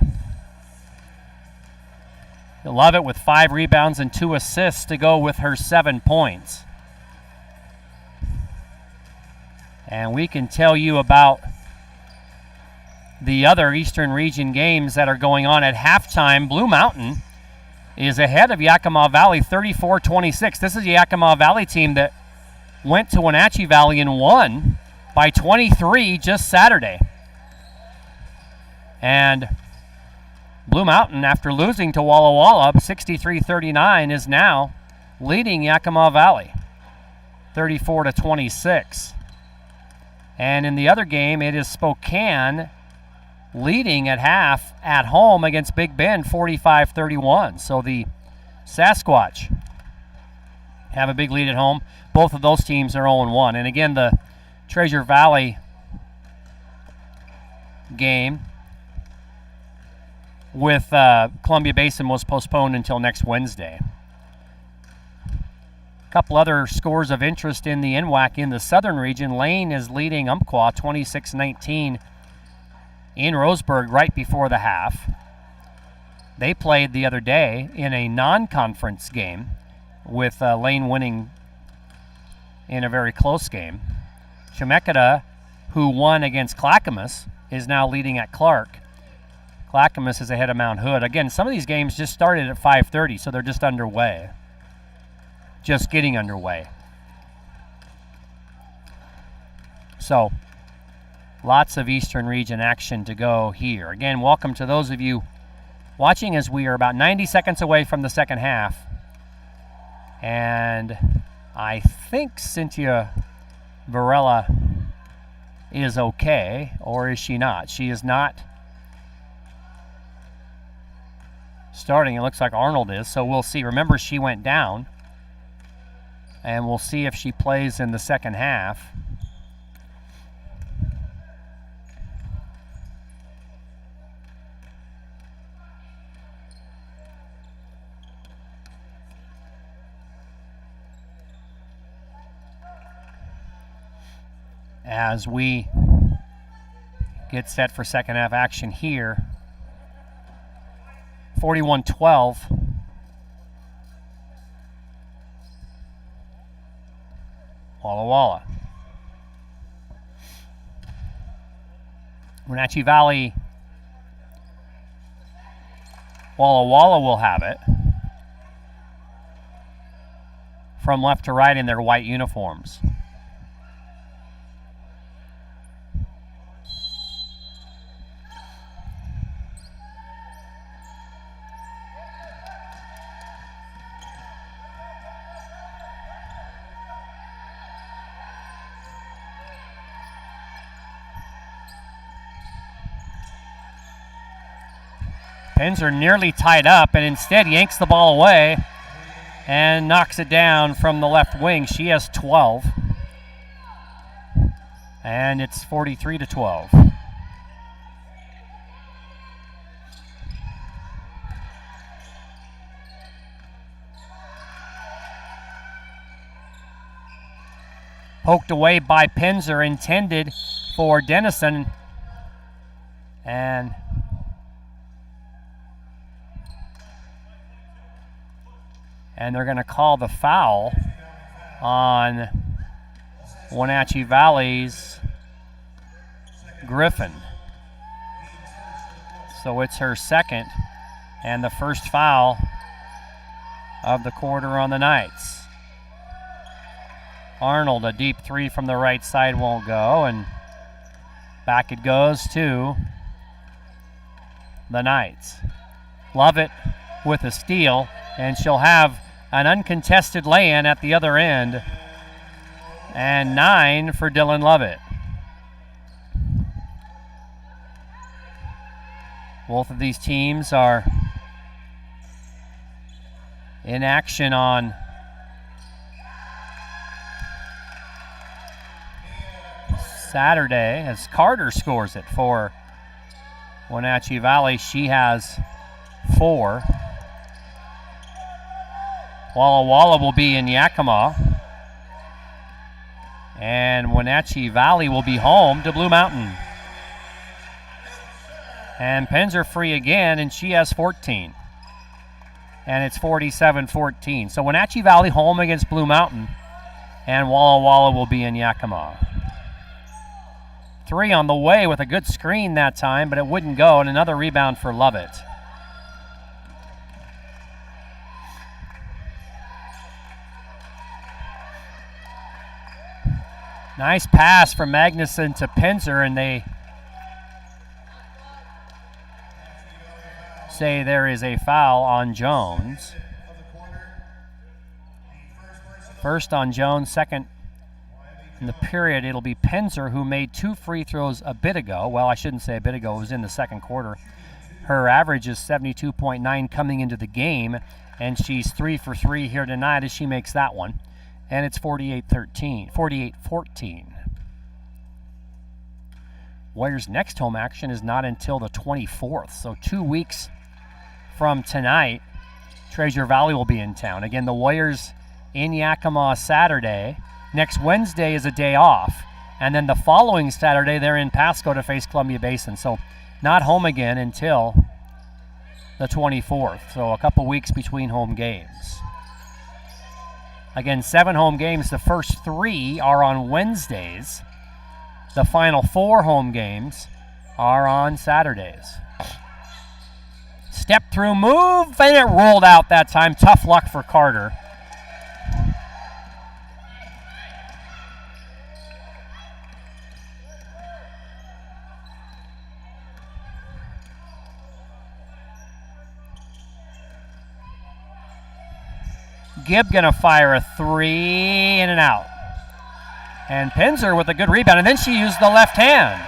You'll love it with 5 rebounds and 2 assists to go with her 7 points. And we can tell you about the other Eastern Region games that are going on at halftime. Blue Mountain is ahead of Yakima Valley 34-26. This is the Yakima Valley team that went to Wenatchee Valley and won by 23 just Saturday. And Blue Mountain, after losing to Walla Walla 63-39, is now leading Yakima Valley 34-26. And in the other game, it is Spokane leading at half at home against Big Bend 45-31. So the Sasquatch have a big lead at home. Both of those teams are 0-1. And again, the Treasure Valley game with Columbia Basin was postponed until next Wednesday. A couple other scores of interest in the NWAC in the Southern Region. Lane is leading Umpqua 26-19 in Roseburg right before the half. They played the other day in a non-conference game with Lane winning in a very close game. Chemeketa, who won against Clackamas, is now leading at Clark. Clackamas is ahead of Mount Hood. Again, some of these games just started at 5:30, so they're just underway. Just getting underway. So, lots of Eastern Region action to go here. Again, welcome to those of you watching as we are about 90 seconds away from the second half. And I think Cynthia Varela is okay, or is she not? She is not starting. It looks like Arnold is, so we'll see. Remember, she went down. And we'll see if she plays in the second half. As we get set for second half action here. 41-12. Walla Walla. Wenatchee Valley Walla Walla will have it. From left to right in their white uniforms. Pins are nearly tied up, and instead yanks the ball away and knocks it down from the left wing. She has 12, and it's 43-12. Poked away by Pinzer, intended for Dennison, and they're going to call the foul on Wenatchee Valley's Griffin. So it's her second and the first foul of the quarter on the Knights. Arnold, a deep three from the right side, won't go, and back it goes to the Knights. Lovett with a steal, and she'll have an uncontested lay-in at the other end, and 9 for Dylan Lovett. Both of these teams are in action on Saturday as Carter scores it for Wenatchee Valley. She has 4. Walla Walla will be in Yakima, and Wenatchee Valley will be home to Blue Mountain. And Pins are free again, and she has 14. And it's 47-14. So Wenatchee Valley home against Blue Mountain, and Walla Walla will be in Yakima. 3 on the way with a good screen that time, but it wouldn't go, and another rebound for Lovett. Nice pass from Magnuson to Pinzer, and they say there is a foul on Jones. First on Jones, second in the period. It'll be Pinzer, who made 2 free throws a bit ago. Well, I shouldn't say a bit ago. It was in the second quarter. Her average is 72.9 coming into the game, and she's 3 for 3 here tonight as she makes that one. And it's 48-14. Warriors' next home action is not until the 24th, so 2 weeks from tonight, Treasure Valley will be in town. Again, the Warriors in Yakima Saturday. Next Wednesday is a day off, and then the following Saturday they're in Pasco to face Columbia Basin, so not home again until the 24th, so a couple weeks between home games. Again, 7 home games. The first 3 are on Wednesdays. The final 4 home games are on Saturdays. Step through move, and it rolled out that time. Tough luck for Carter. Gibb gonna fire a 3 in and out. And Pinzer with a good rebound, and then she used the left hand.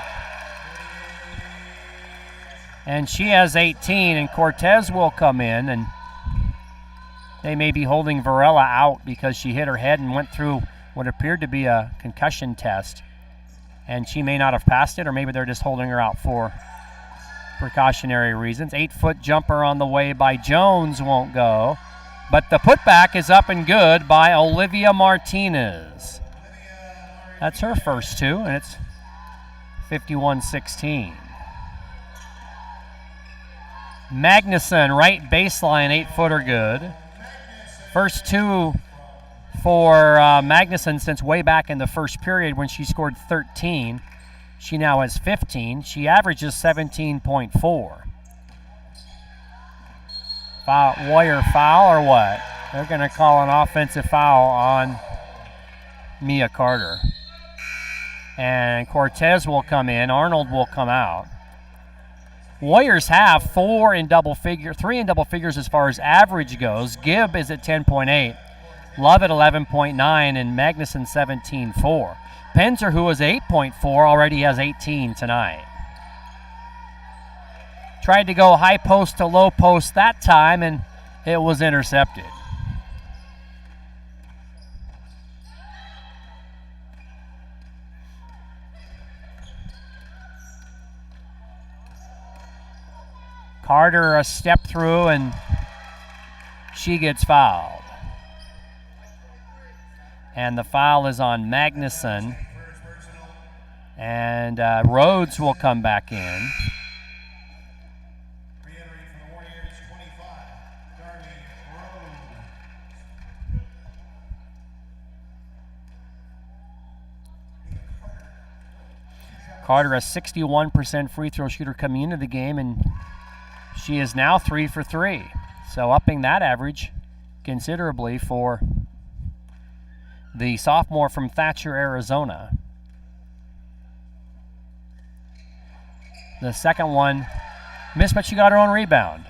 And she has 18, and Cortez will come in, and they may be holding Varela out because she hit her head and went through what appeared to be a concussion test. And she may not have passed it, or maybe they're just holding her out for precautionary reasons. 8-foot jumper on the way by Jones won't go. But the putback is up and good by Olivia Martinez. That's her first 2, and it's 51-16. Magnuson, right baseline, 8-footer good. First 2 for Magnuson since way back in the first period when she scored 13. She now has 15. She averages 17.4. Warrior foul or what? They're going to call an offensive foul on Mia Carter. And Cortez will come in. Arnold will come out. Warriors have 3 in double figures as far as average goes. Gibb is at 10.8. Love at 11.9 and Magnuson 17.4. Penzer, who was 8.4, already has 18 tonight. Tried to go high post to low post that time, and it was intercepted. Carter a step through, and she gets fouled. And the foul is on Magnuson. And Rhodes will come back in. Carter, a 61% free throw shooter coming into the game, and she is now 3 for 3. So upping that average considerably for the sophomore from Thatcher, Arizona. The second one missed, but she got her own rebound.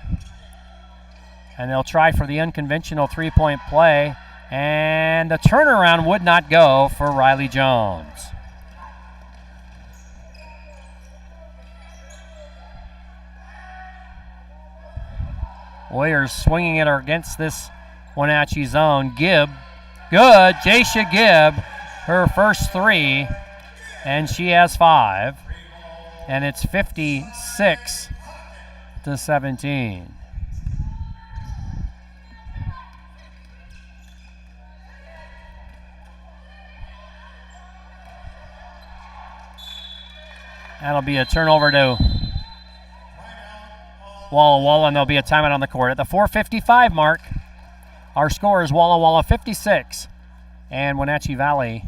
And they'll try for the unconventional three-point play, and the turnaround would not go for Riley Jones. Warriors swinging it against this Wenatchee zone. Gibb, good. Jaisha Gibb, her first 3, and she has 5. And it's 56-17. That'll be a turnover to Walla Walla, and there'll be a timeout on the court. At the 4:55 mark, our score is Walla Walla 56 and Wenatchee Valley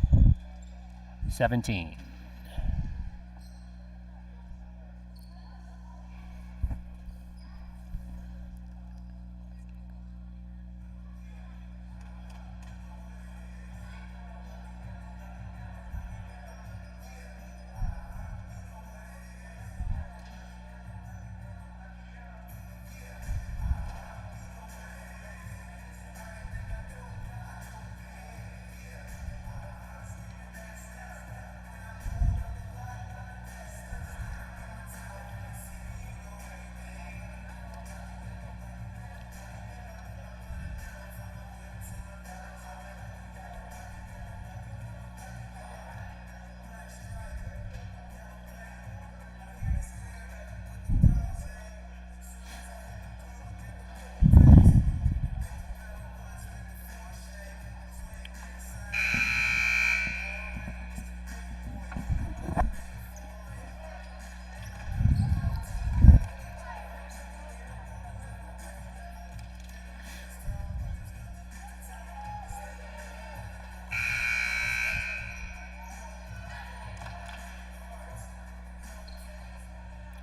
17.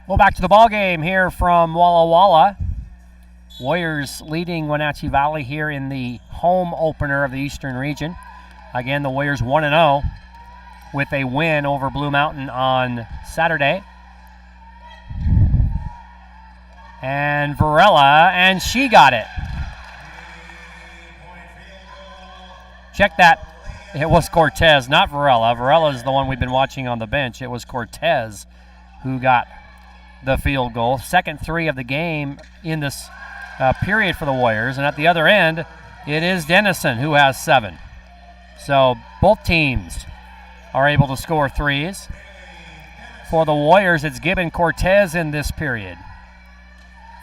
Well, back to the ball game here from Walla Walla. Warriors leading Wenatchee Valley here in the home opener of the Eastern Region. Again, the Warriors 1-0 with a win over Blue Mountain on Saturday. And Varela, and she got it. Check that. It was Cortez, not Varela. Varela is the one we've been watching on the bench. It was Cortez who got the field goal. Second 3 of the game in this period for the Warriors. And at the other end, it is Dennison who has 7. So both teams are able to score 3s. For the Warriors, it's Gibb Cortez in this period.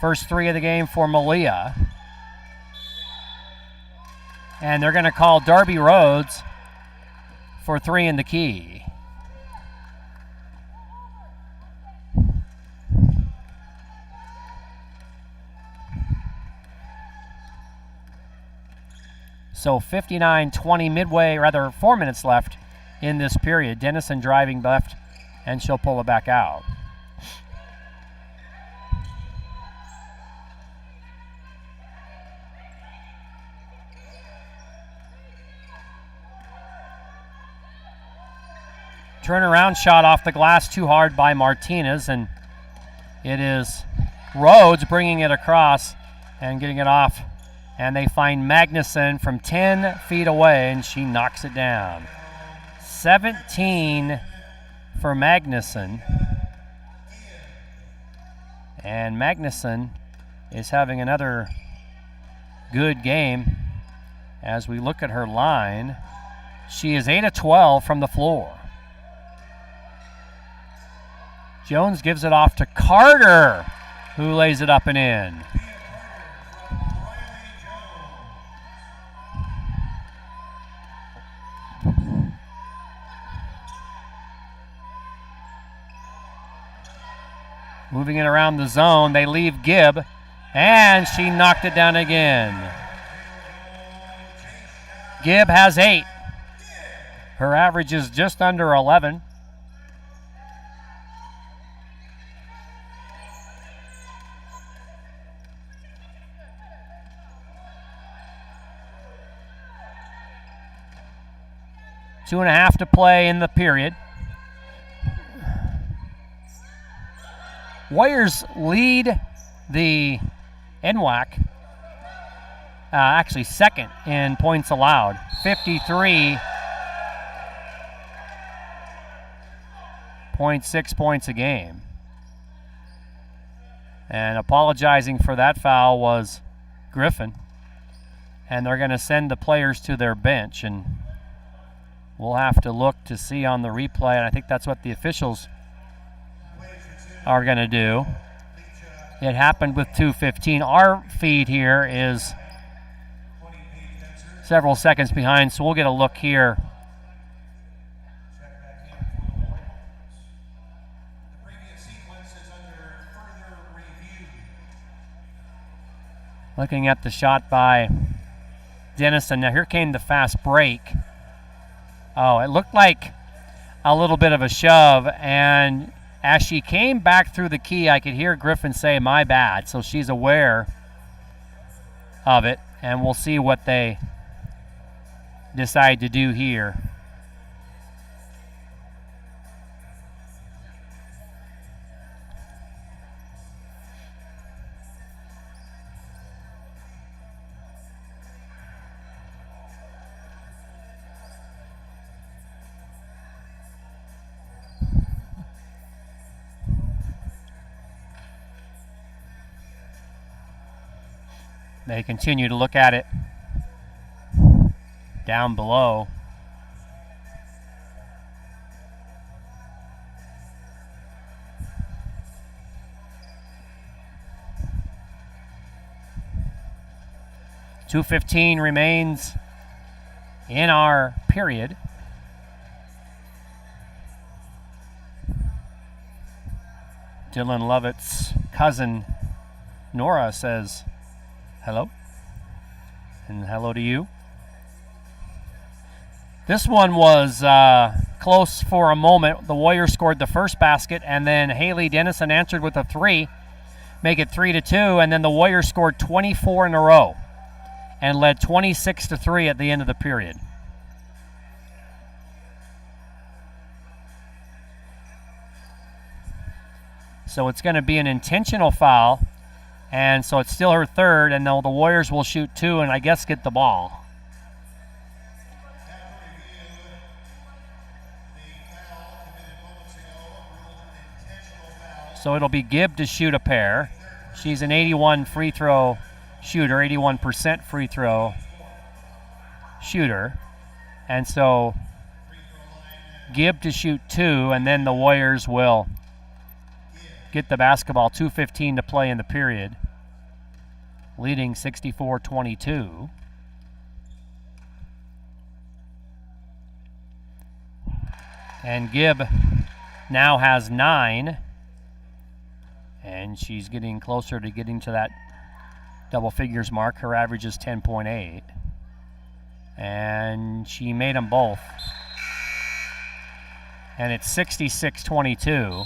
First 3 of the game for Malia. And they're going to call Darby Rhodes for 3 in the key. So 59-20 4 minutes left in this period. Dennison driving left, and she'll pull it back out. Turnaround shot off the glass too hard by Martinez, and it is Rhodes bringing it across and getting it off. And they find Magnuson from 10 feet away, and she knocks it down. 17 for Magnuson. And Magnuson is having another good game. As we look at her line, she is 8 of 12 from the floor. Jones gives it off to Carter, who lays it up and in. Moving it around the zone, they leave Gibb, and she knocked it down again. Gibb has 8. Her average is just under 11. Two and a half to play in the period. Warriors lead the NWAC, actually second in points allowed, 53.6 points a game. And apologizing for that foul was Griffin. And they're going to send the players to their bench, and we'll have to look to see on the replay, and I think that's what the officials are going to do. It happened with 2:15. Our feed here is several seconds behind, so we'll get a look here. Looking at the shot by Dennison. Now here came the fast break. Oh, it looked like a little bit of a shove, and as she came back through the key, I could hear Griffin say, "My bad." So she's aware of it, and we'll see what they decide to do here. They continue to look at it down below. .215 remains in our period. Dylan Lovett's cousin Nora says hello, and hello to you. This one was close for a moment. The Warriors scored the first basket, and then Haley Dennison answered with a 3, make it 3-2, and then the Warriors scored 24 in a row and led 26-3 at the end of the period. So it's going to be an intentional foul. And so it's still her third, and the Warriors will shoot 2 and I guess get the ball. So it'll be Gibb to shoot a pair. She's an 81 free throw shooter, 81% free throw shooter. And so Gibb to shoot 2, and then the Warriors will get the basketball. 2:15 to play in the period, leading 64-22. And Gibb now has 9, and she's getting closer to getting to that double figures mark. Her average is 10.8, and she made them both. And it's 66-22.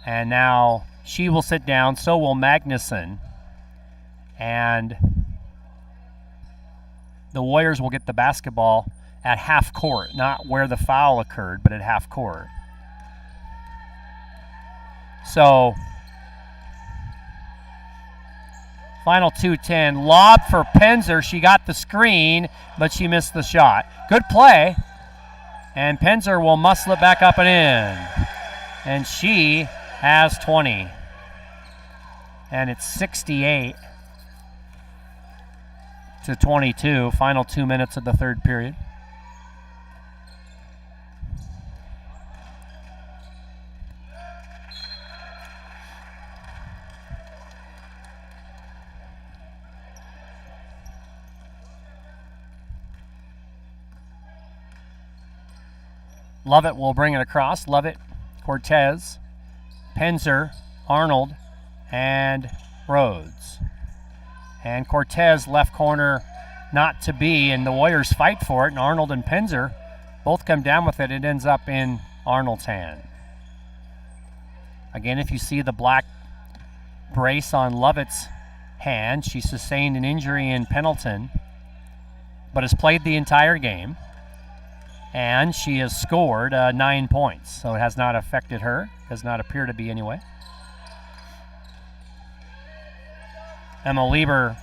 And now she will sit down, so will Magnuson. And the Warriors will get the basketball at half court, not where the foul occurred, but at half court. So, final 2:10. Lob for Penzer. She got the screen, but she missed the shot. Good play. And Penzer will muscle it back up and in. And she has 20. And it's 68 to 22. Final 2 minutes of the third period. Lovett will bring it across. Lovett, Cortez, Penzer, Arnold, and Rhodes. And Cortez left corner not to be, and the Warriors fight for it, and Arnold and Penzer both come down with it. It ends up in Arnold's hand. Again, if you see the black brace on Lovett's hand, she sustained an injury in Pendleton, but has played the entire game. And she has scored 9 points, so it has not affected her. Does not appear to be anyway. Emma Lieber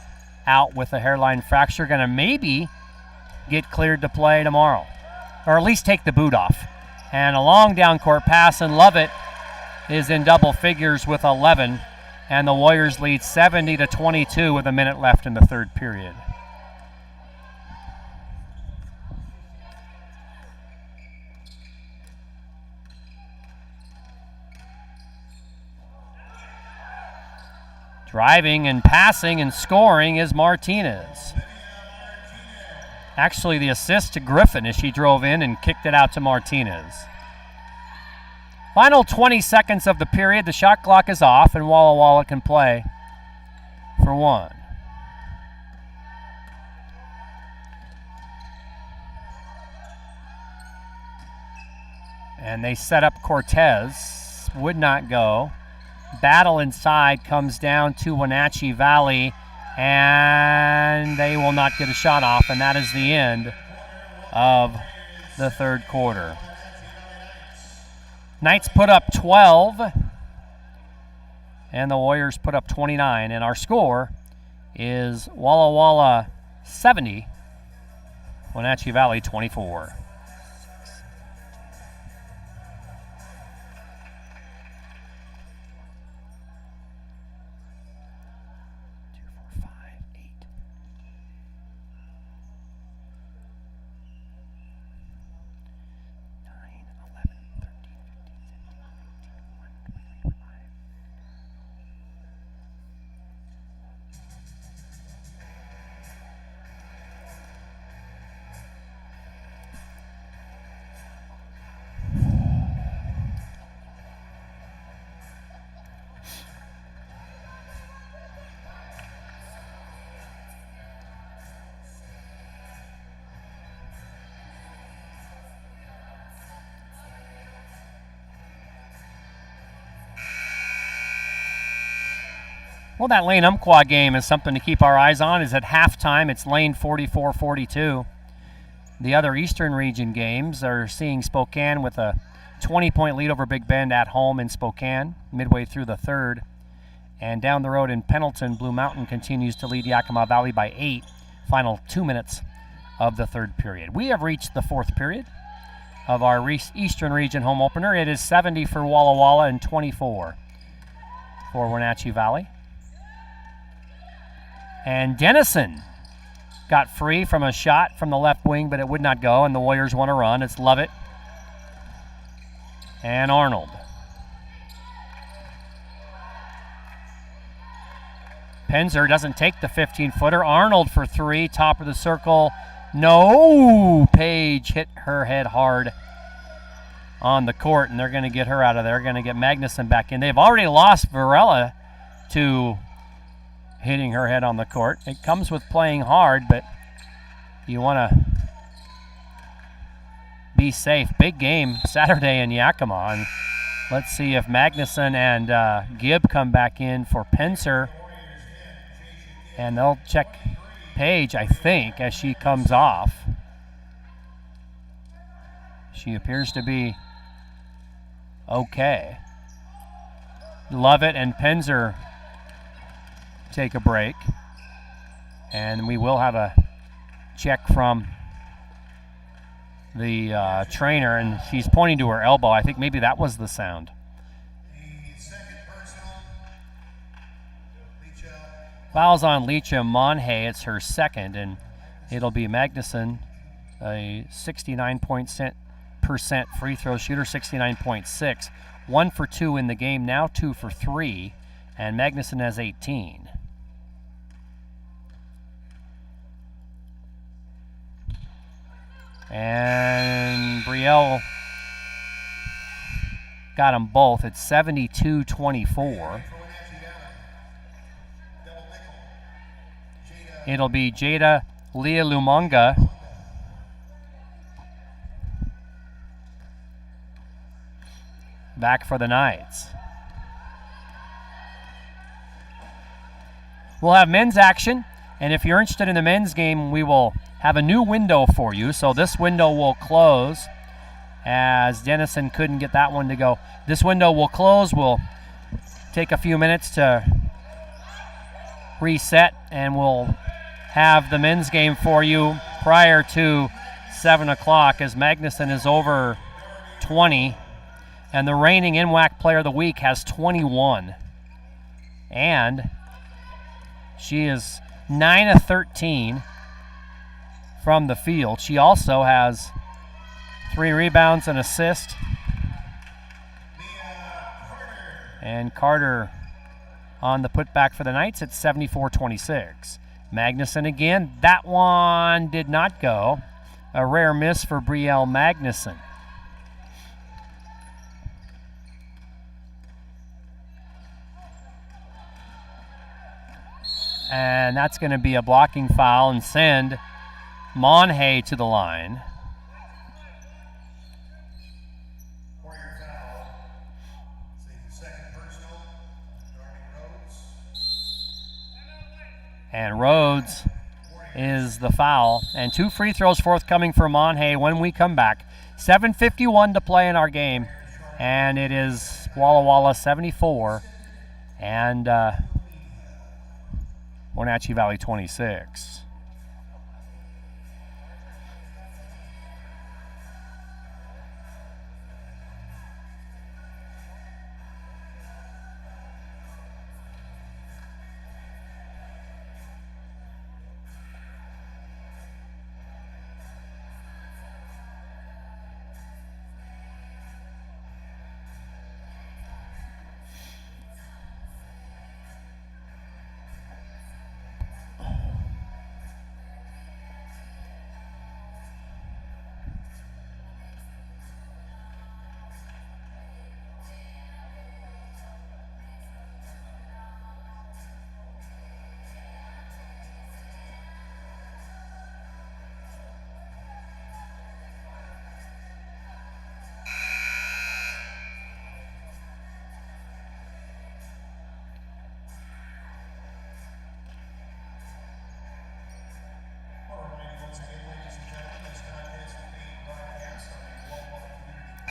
out with a hairline fracture, going to maybe get cleared to play tomorrow, or at least take the boot off. And a long down court pass, and Lovett is in double figures with 11, and the Warriors lead 70 to 22 with a minute left in the third period. Driving and passing and scoring is Martinez. Actually, the assist to Griffin as she drove in and kicked it out to Martinez. Final 20 seconds of the period. The shot clock is off, and Walla Walla can play for one. And they set up Cortez. Would not go. Battle inside comes down to Wenatchee Valley, and they will not get a shot off, and that is the end of the third quarter. Knights put up 12, and the Warriors put up 29, and our score is Walla Walla 70, Wenatchee Valley 24. Well, that Lane Umpqua game is something to keep our eyes on. Is at halftime, it's Lane 44-42. The other Eastern Region games are seeing Spokane with a 20-point lead over Big Bend at home in Spokane, midway through the third. And down the road in Pendleton, Blue Mountain continues to lead Yakima Valley by 8. Final 2 minutes of the third period. We have reached the fourth period of our Eastern Region home opener. It is 70 for Walla Walla and 24 for Wenatchee Valley. And Dennison got free from a shot from the left wing, but it would not go, and the Warriors want to run. It's Lovett and Arnold. Penzer doesn't take the 15-footer. Arnold for three, top of the circle. No! Page hit her head hard on the court, and they're going to get her out of there. They're going to get Magnuson back in. They've already lost Varela to hitting her head on the court. It comes with playing hard, but you want to be safe. Big game Saturday in Yakima. And let's see if Magnuson and Gibb come back in for Penzer. And they'll check Page, I think, as she comes off. She appears to be okay. Lovett and Penzer take a break. And we will have a check from the trainer, and she's pointing to her elbow. I think maybe that was the sound. Fouls on Leacha Monhay. It's her second, and it'll be Magnuson, a 69% free throw shooter, 69.6. 1 for 2 in the game, now 2 for 3, and Magnuson has 18. And Brielle got them both. It's 72-24. It'll be Jada Leah Lumonga back for the Knights. We'll have men's action, and if you're interested in the men's game, we will have a new window for you. So this window will close, as Dennison couldn't get that one to go. This window will close. We'll take a few minutes to reset, and we'll have the men's game for you prior to 7 o'clock, as Magnuson is over 20, and the reigning NWAC Player of the Week has 21. And she is 9 of 13 from the field. She also has 3 rebounds and assist. And Carter on the putback for the Knights at 74-26. Magnuson again. That one did not go. A rare miss for Brielle Magnuson. And that's going to be a blocking foul and send Monhay to the line. And Rhodes is the foul. And 2 free throws forthcoming for Monhay when we come back. 7:51 to play in our game. And it is Walla Walla 74 and Wenatchee Valley 26.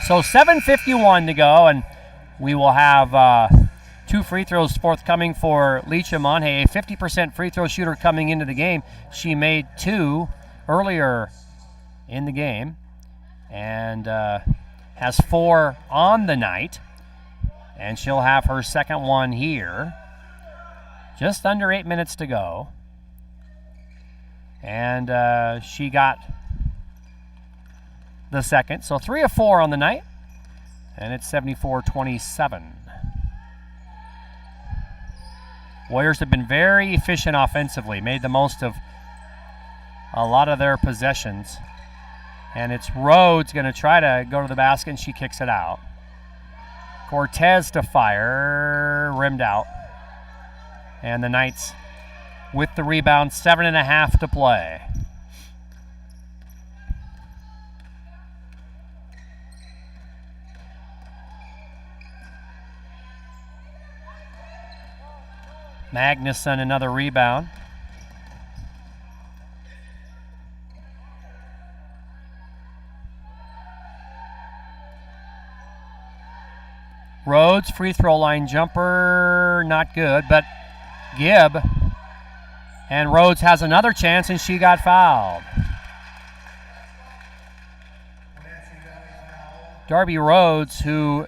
So 7:51 to go, and we will have 2 free throws forthcoming for Leacha Monhay, a 50% free throw shooter coming into the game. She made 2 earlier in the game and has 4 on the night, and she'll have her second one here. Just under 8 minutes to go. And she got the second. So 3 of 4 on the night. And it's 74-27. Warriors have been very efficient offensively. Made the most of a lot of their possessions. And it's Rhodes going to try to go to the basket, and she kicks it out. Cortez to fire. Rimmed out. And the Knights with the rebound, 7.5 to play. Magnuson, another rebound. Rhodes, free throw line jumper, not good, but Gibb. And Rhodes has another chance, and she got fouled. Darby Rhodes, who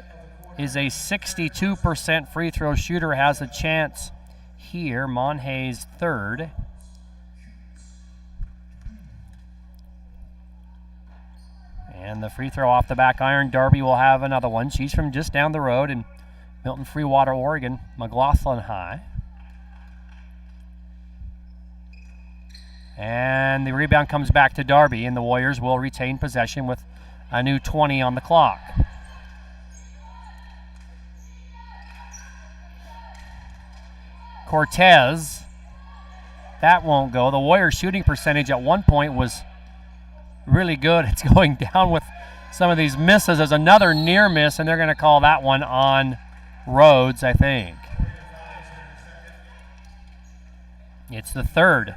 is a 62% free throw shooter, has a chance here. Monhay's third. And the free throw off the back iron. Darby will have another one. She's from just down the road in Milton Freewater, Oregon, McLaughlin High. And the rebound comes back to Darby, and the Warriors will retain possession with a new 20 on the clock. Cortez, that won't go. The Warriors' shooting percentage at one point was really good. It's going down with some of these misses. There's another near miss, and they're going to call that one on Rhodes, I think. It's the third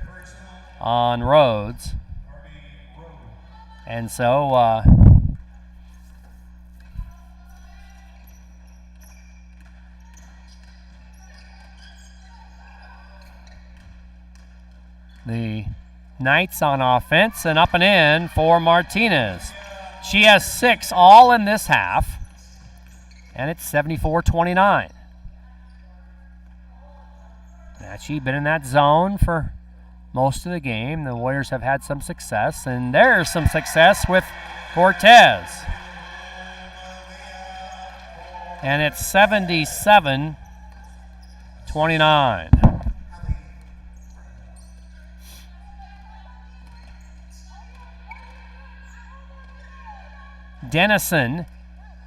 on Rhodes. And so the Knights on offense, and up and in for Martinez. She has 6 all in this half, and it's 74-29. She's been in that zone for most of the game. The Warriors have had some success, and there's some success with Cortez. And it's 77-29. Dennison,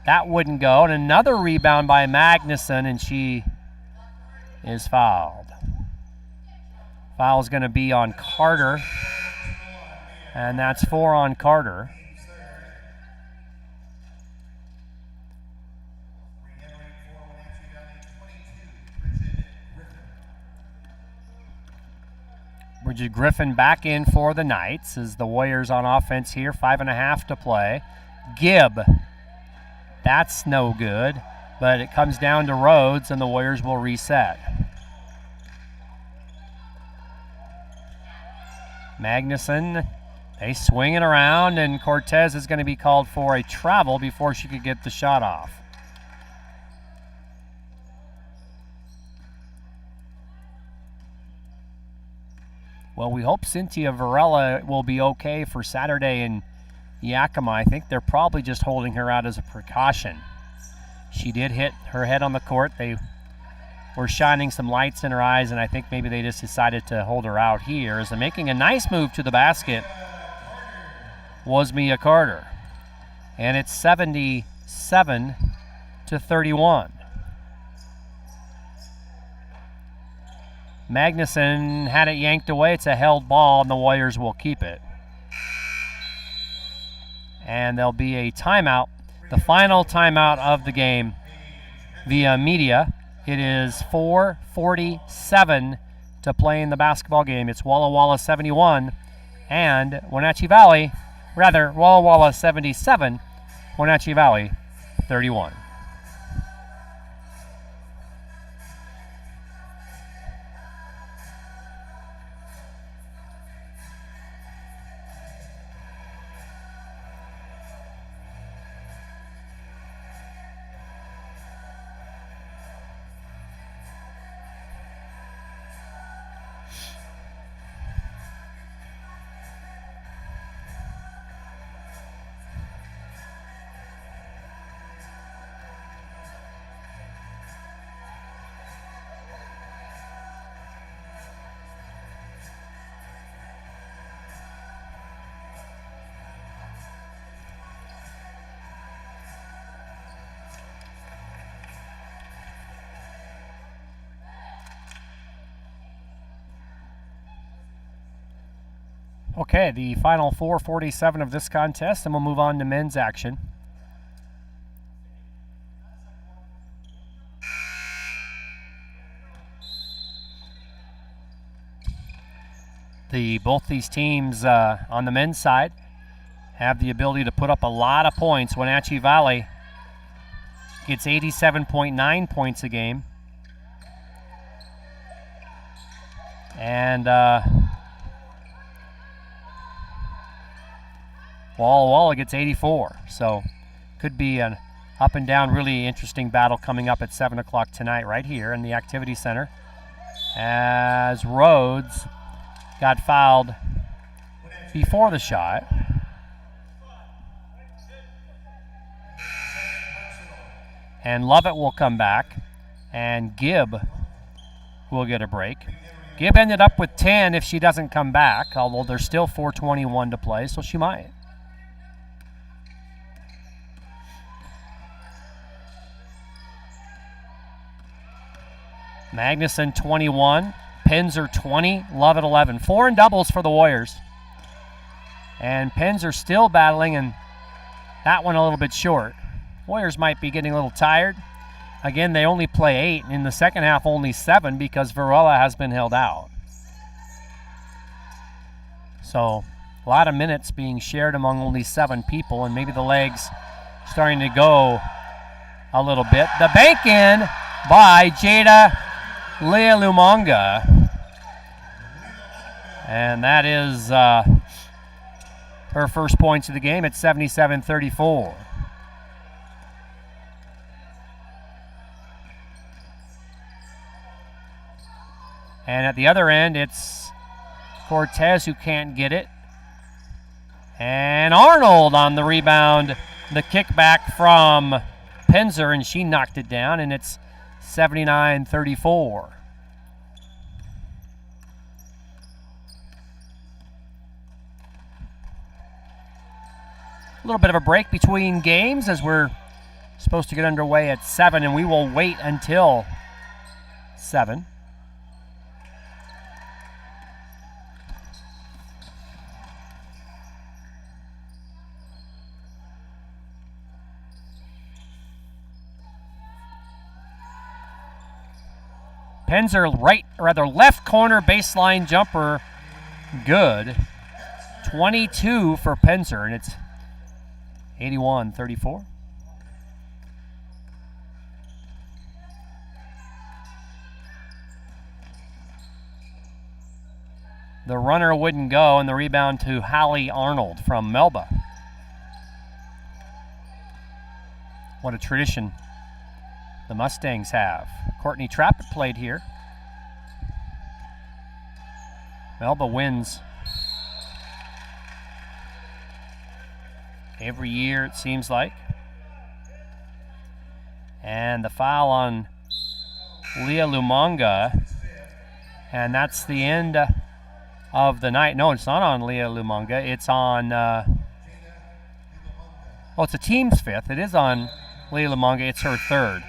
that wouldn't go. And another rebound by Magnuson, and she is fouled. Foul's going to be on Carter, and that's 4 on Carter. Bridget Griffin back in for the Knights as the Warriors on offense here. 5.5 to play. Gibb, that's no good, but it comes down to Rhodes, and the Warriors will reset. Magnuson, they swing it around, and Cortez is going to be called for a travel before she could get the shot off. Well, we hope Cynthia Varela will be okay for Saturday in Yakima. I think they're probably just holding her out as a precaution. She did hit her head on the court. They were shining some lights in her eyes, and I think maybe they just decided to hold her out here. As they're making a nice move to the basket was Mia Carter. And it's 77-31. Magnuson had it yanked away. It's a held ball, and the Warriors will keep it. And there'll be a timeout, the final timeout of the game via media. It is 4:47 to play in the basketball game. It's Walla Walla 71 and Wenatchee Valley, Walla Walla 77, Wenatchee Valley 31. Okay, the final 4:47 of this contest, and we'll move on to men's action. Both these teams on the men's side have the ability to put up a lot of points. Wenatchee Valley gets 87.9 points a game. And Walla Walla gets 84. So could be an up and down, really interesting battle coming up at 7 o'clock tonight right here in the Activity Center, as Rhodes got fouled before the shot. And Lovett will come back, and Gibb will get a break. Gibb ended up with 10 if she doesn't come back, although there's still 4:21 to play, so she might. Magnuson 21, Pinzer 20, Lovett 11. 4 in doubles for the Warriors. And Pinzer still battling, and that one a little bit short. Warriors might be getting a little tired. Again, they only play 8. In the second half, only 7 because Varela has been held out. So a lot of minutes being shared among only 7 people, and maybe the legs starting to go a little bit. The bank in by Jada Leah Lumonga. And that is her first points of the game at 77-34. And at the other end, it's Cortez who can't get it. And Arnold on the rebound. The kickback from Pinzer, and she knocked it down, and it's 79-34. A little bit of a break between games as we're supposed to get underway at 7, and we will wait until 7. Pinzer left corner baseline jumper, good. 22 for Pinzer, and it's 81-34. The runner wouldn't go, and the rebound to Hallie Arnold from Melba. What a tradition the Mustangs have. Courtney Trappett played here. Melba wins every year, it seems like. And the foul on Leah Lumonga, and that's the end of the night. No, it's not on Leah Lumonga. It's on, it's a team's 5th. It is on Leah Lumonga. It's her 3rd.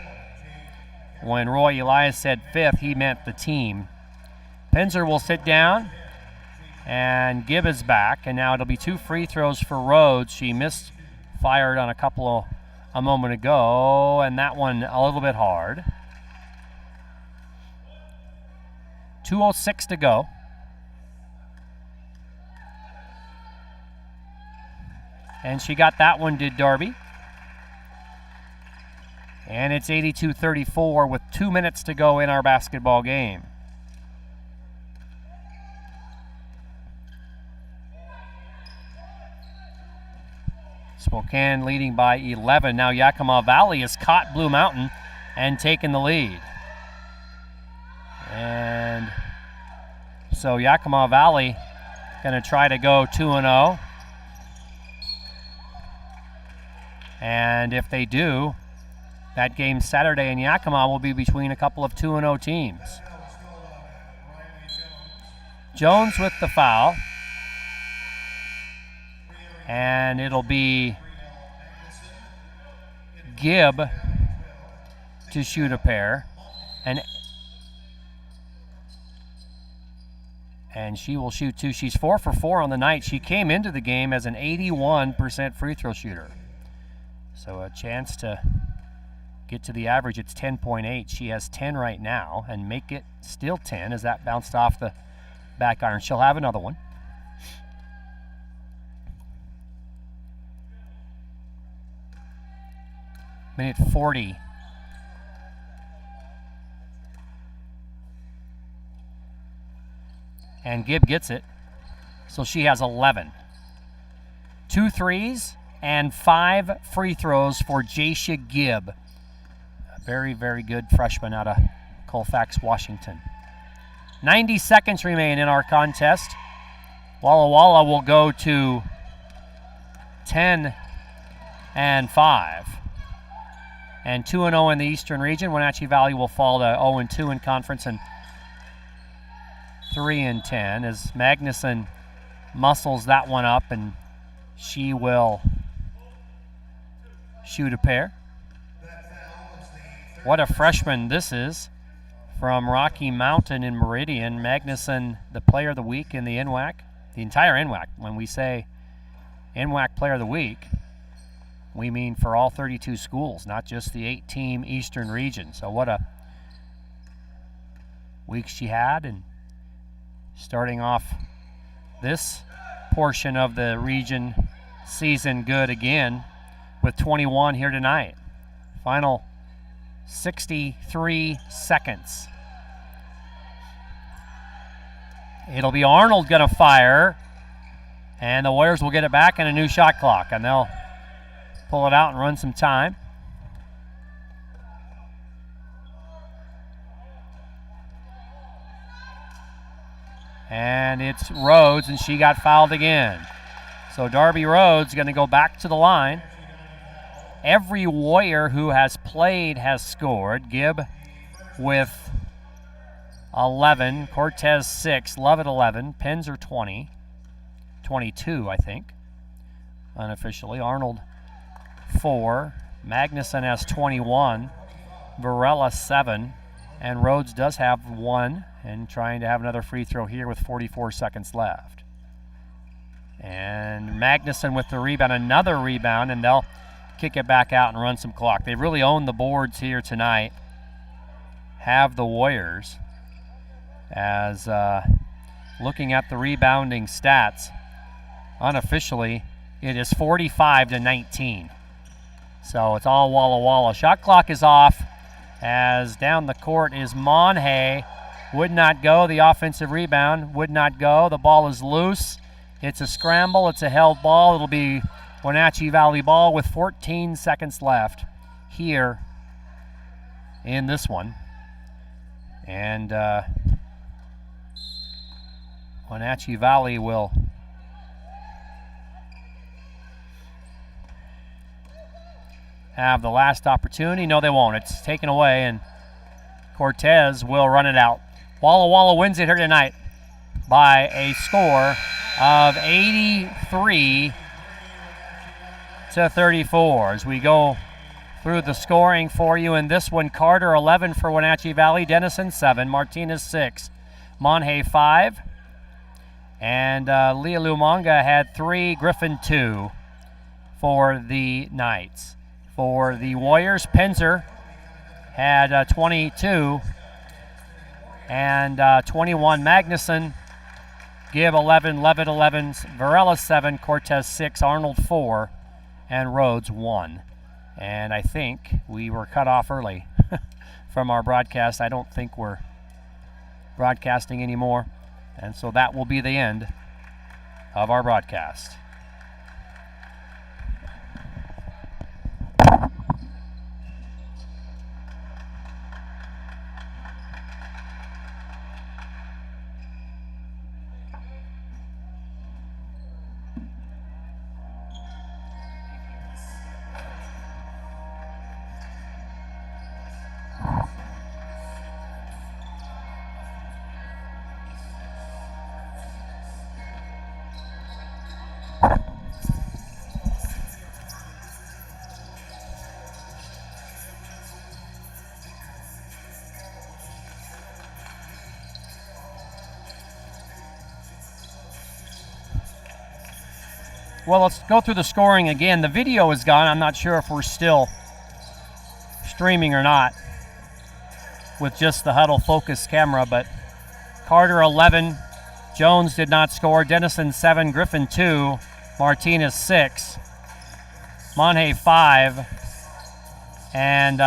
When Roy Elias said 5th, he meant the team. Pinzer will sit down, and Gibb is back, and now it'll be 2 free throws for Rhodes. She misfired on a moment ago, and that one a little bit hard. 2:06 to go. And she got that one, did Darby. And it's 82-34 with 2 minutes to go in our basketball game. Spokane leading by 11. Now Yakima Valley has caught Blue Mountain and taken the lead. And so Yakima Valley going to try to go 2-0. And if they do, that game Saturday in Yakima will be between a couple of 2-0 teams. Jones with the foul. And it'll be Gibb to shoot a pair. And she will shoot 2. She's 4 for 4 on the night. She came into the game as an 81% free throw shooter. So a chance to get to the average. It's 10.8. She has 10 right now, and make it still 10 as that bounced off the back iron. She'll have another one. Minute 40 and Gibb gets it. So she has 11. 2 threes and 5 free throws for Jacia Gibb. A very, very good freshman out of Colfax, Washington. 90 seconds remain in our contest. Walla Walla will go to 10 and 5. And 2-0 in the Eastern region. Wenatchee Valley will fall to 0-2 in conference and 3-10 as Magnuson muscles that one up, and she will shoot a pair. What a freshman this is from Rocky Mountain in Meridian. Magnuson, the player of the week in the NWAC, the entire NWAC. When we say NWAC player of the week, we mean for all 32 schools, not just the 8-team Eastern region. So what a week she had, and starting off this portion of the region season good again with 21 here tonight. Final 63 seconds. It'll be Arnold going to fire, and the Warriors will get it back in a new shot clock, and they'll pull it out and run some time. And it's Rhodes, and she got fouled again. So Darby Rhodes going to go back to the line. Every Warrior who has played has scored. Gibb with 11, Cortez 6, Lovett 11, Penzer 20, 22 I think, unofficially. Arnold 4, Magnuson has 21, Varela 7, and Rhodes does have 1 and trying to have another free throw here with 44 seconds left. And Magnuson with the rebound, another rebound, and they'll kick it back out and run some clock. They really own the boards here tonight, have the Warriors, as looking at the rebounding stats, unofficially it is 45-19. So it's all Walla Walla. Shot clock is off as down the court is Monhay. Would not go. The offensive rebound would not go. The ball is loose. It's a scramble. It's a held ball. It'll be Wenatchee Valley ball with 14 seconds left here in this one. And Wenatchee Valley will have the last opportunity. No, they won't. It's taken away, and Cortez will run it out. Walla Walla wins it here tonight by a score of 83-34. As we go through the scoring for you in this one, Carter 11 for Wenatchee Valley, Dennison 7, Martinez 6, Monhay 5, and Leah Lumanga had 3, Griffin 2 for the Knights. For the Warriors, Penzer had 22 and 21. Magnuson, Gibb 11, Levitt 11, Varela 7, Cortez 6, Arnold 4, and Rhodes 1. And I think we were cut off early from our broadcast. I don't think we're broadcasting anymore. And so that will be the end of our broadcast. Well, let's go through the scoring again. The video is gone. I'm not sure if we're still streaming or not with just the Huddle Focus camera, but Carter 11, Jones did not score, Dennison 7, Griffin 2, Martinez 6, Monhay 5, and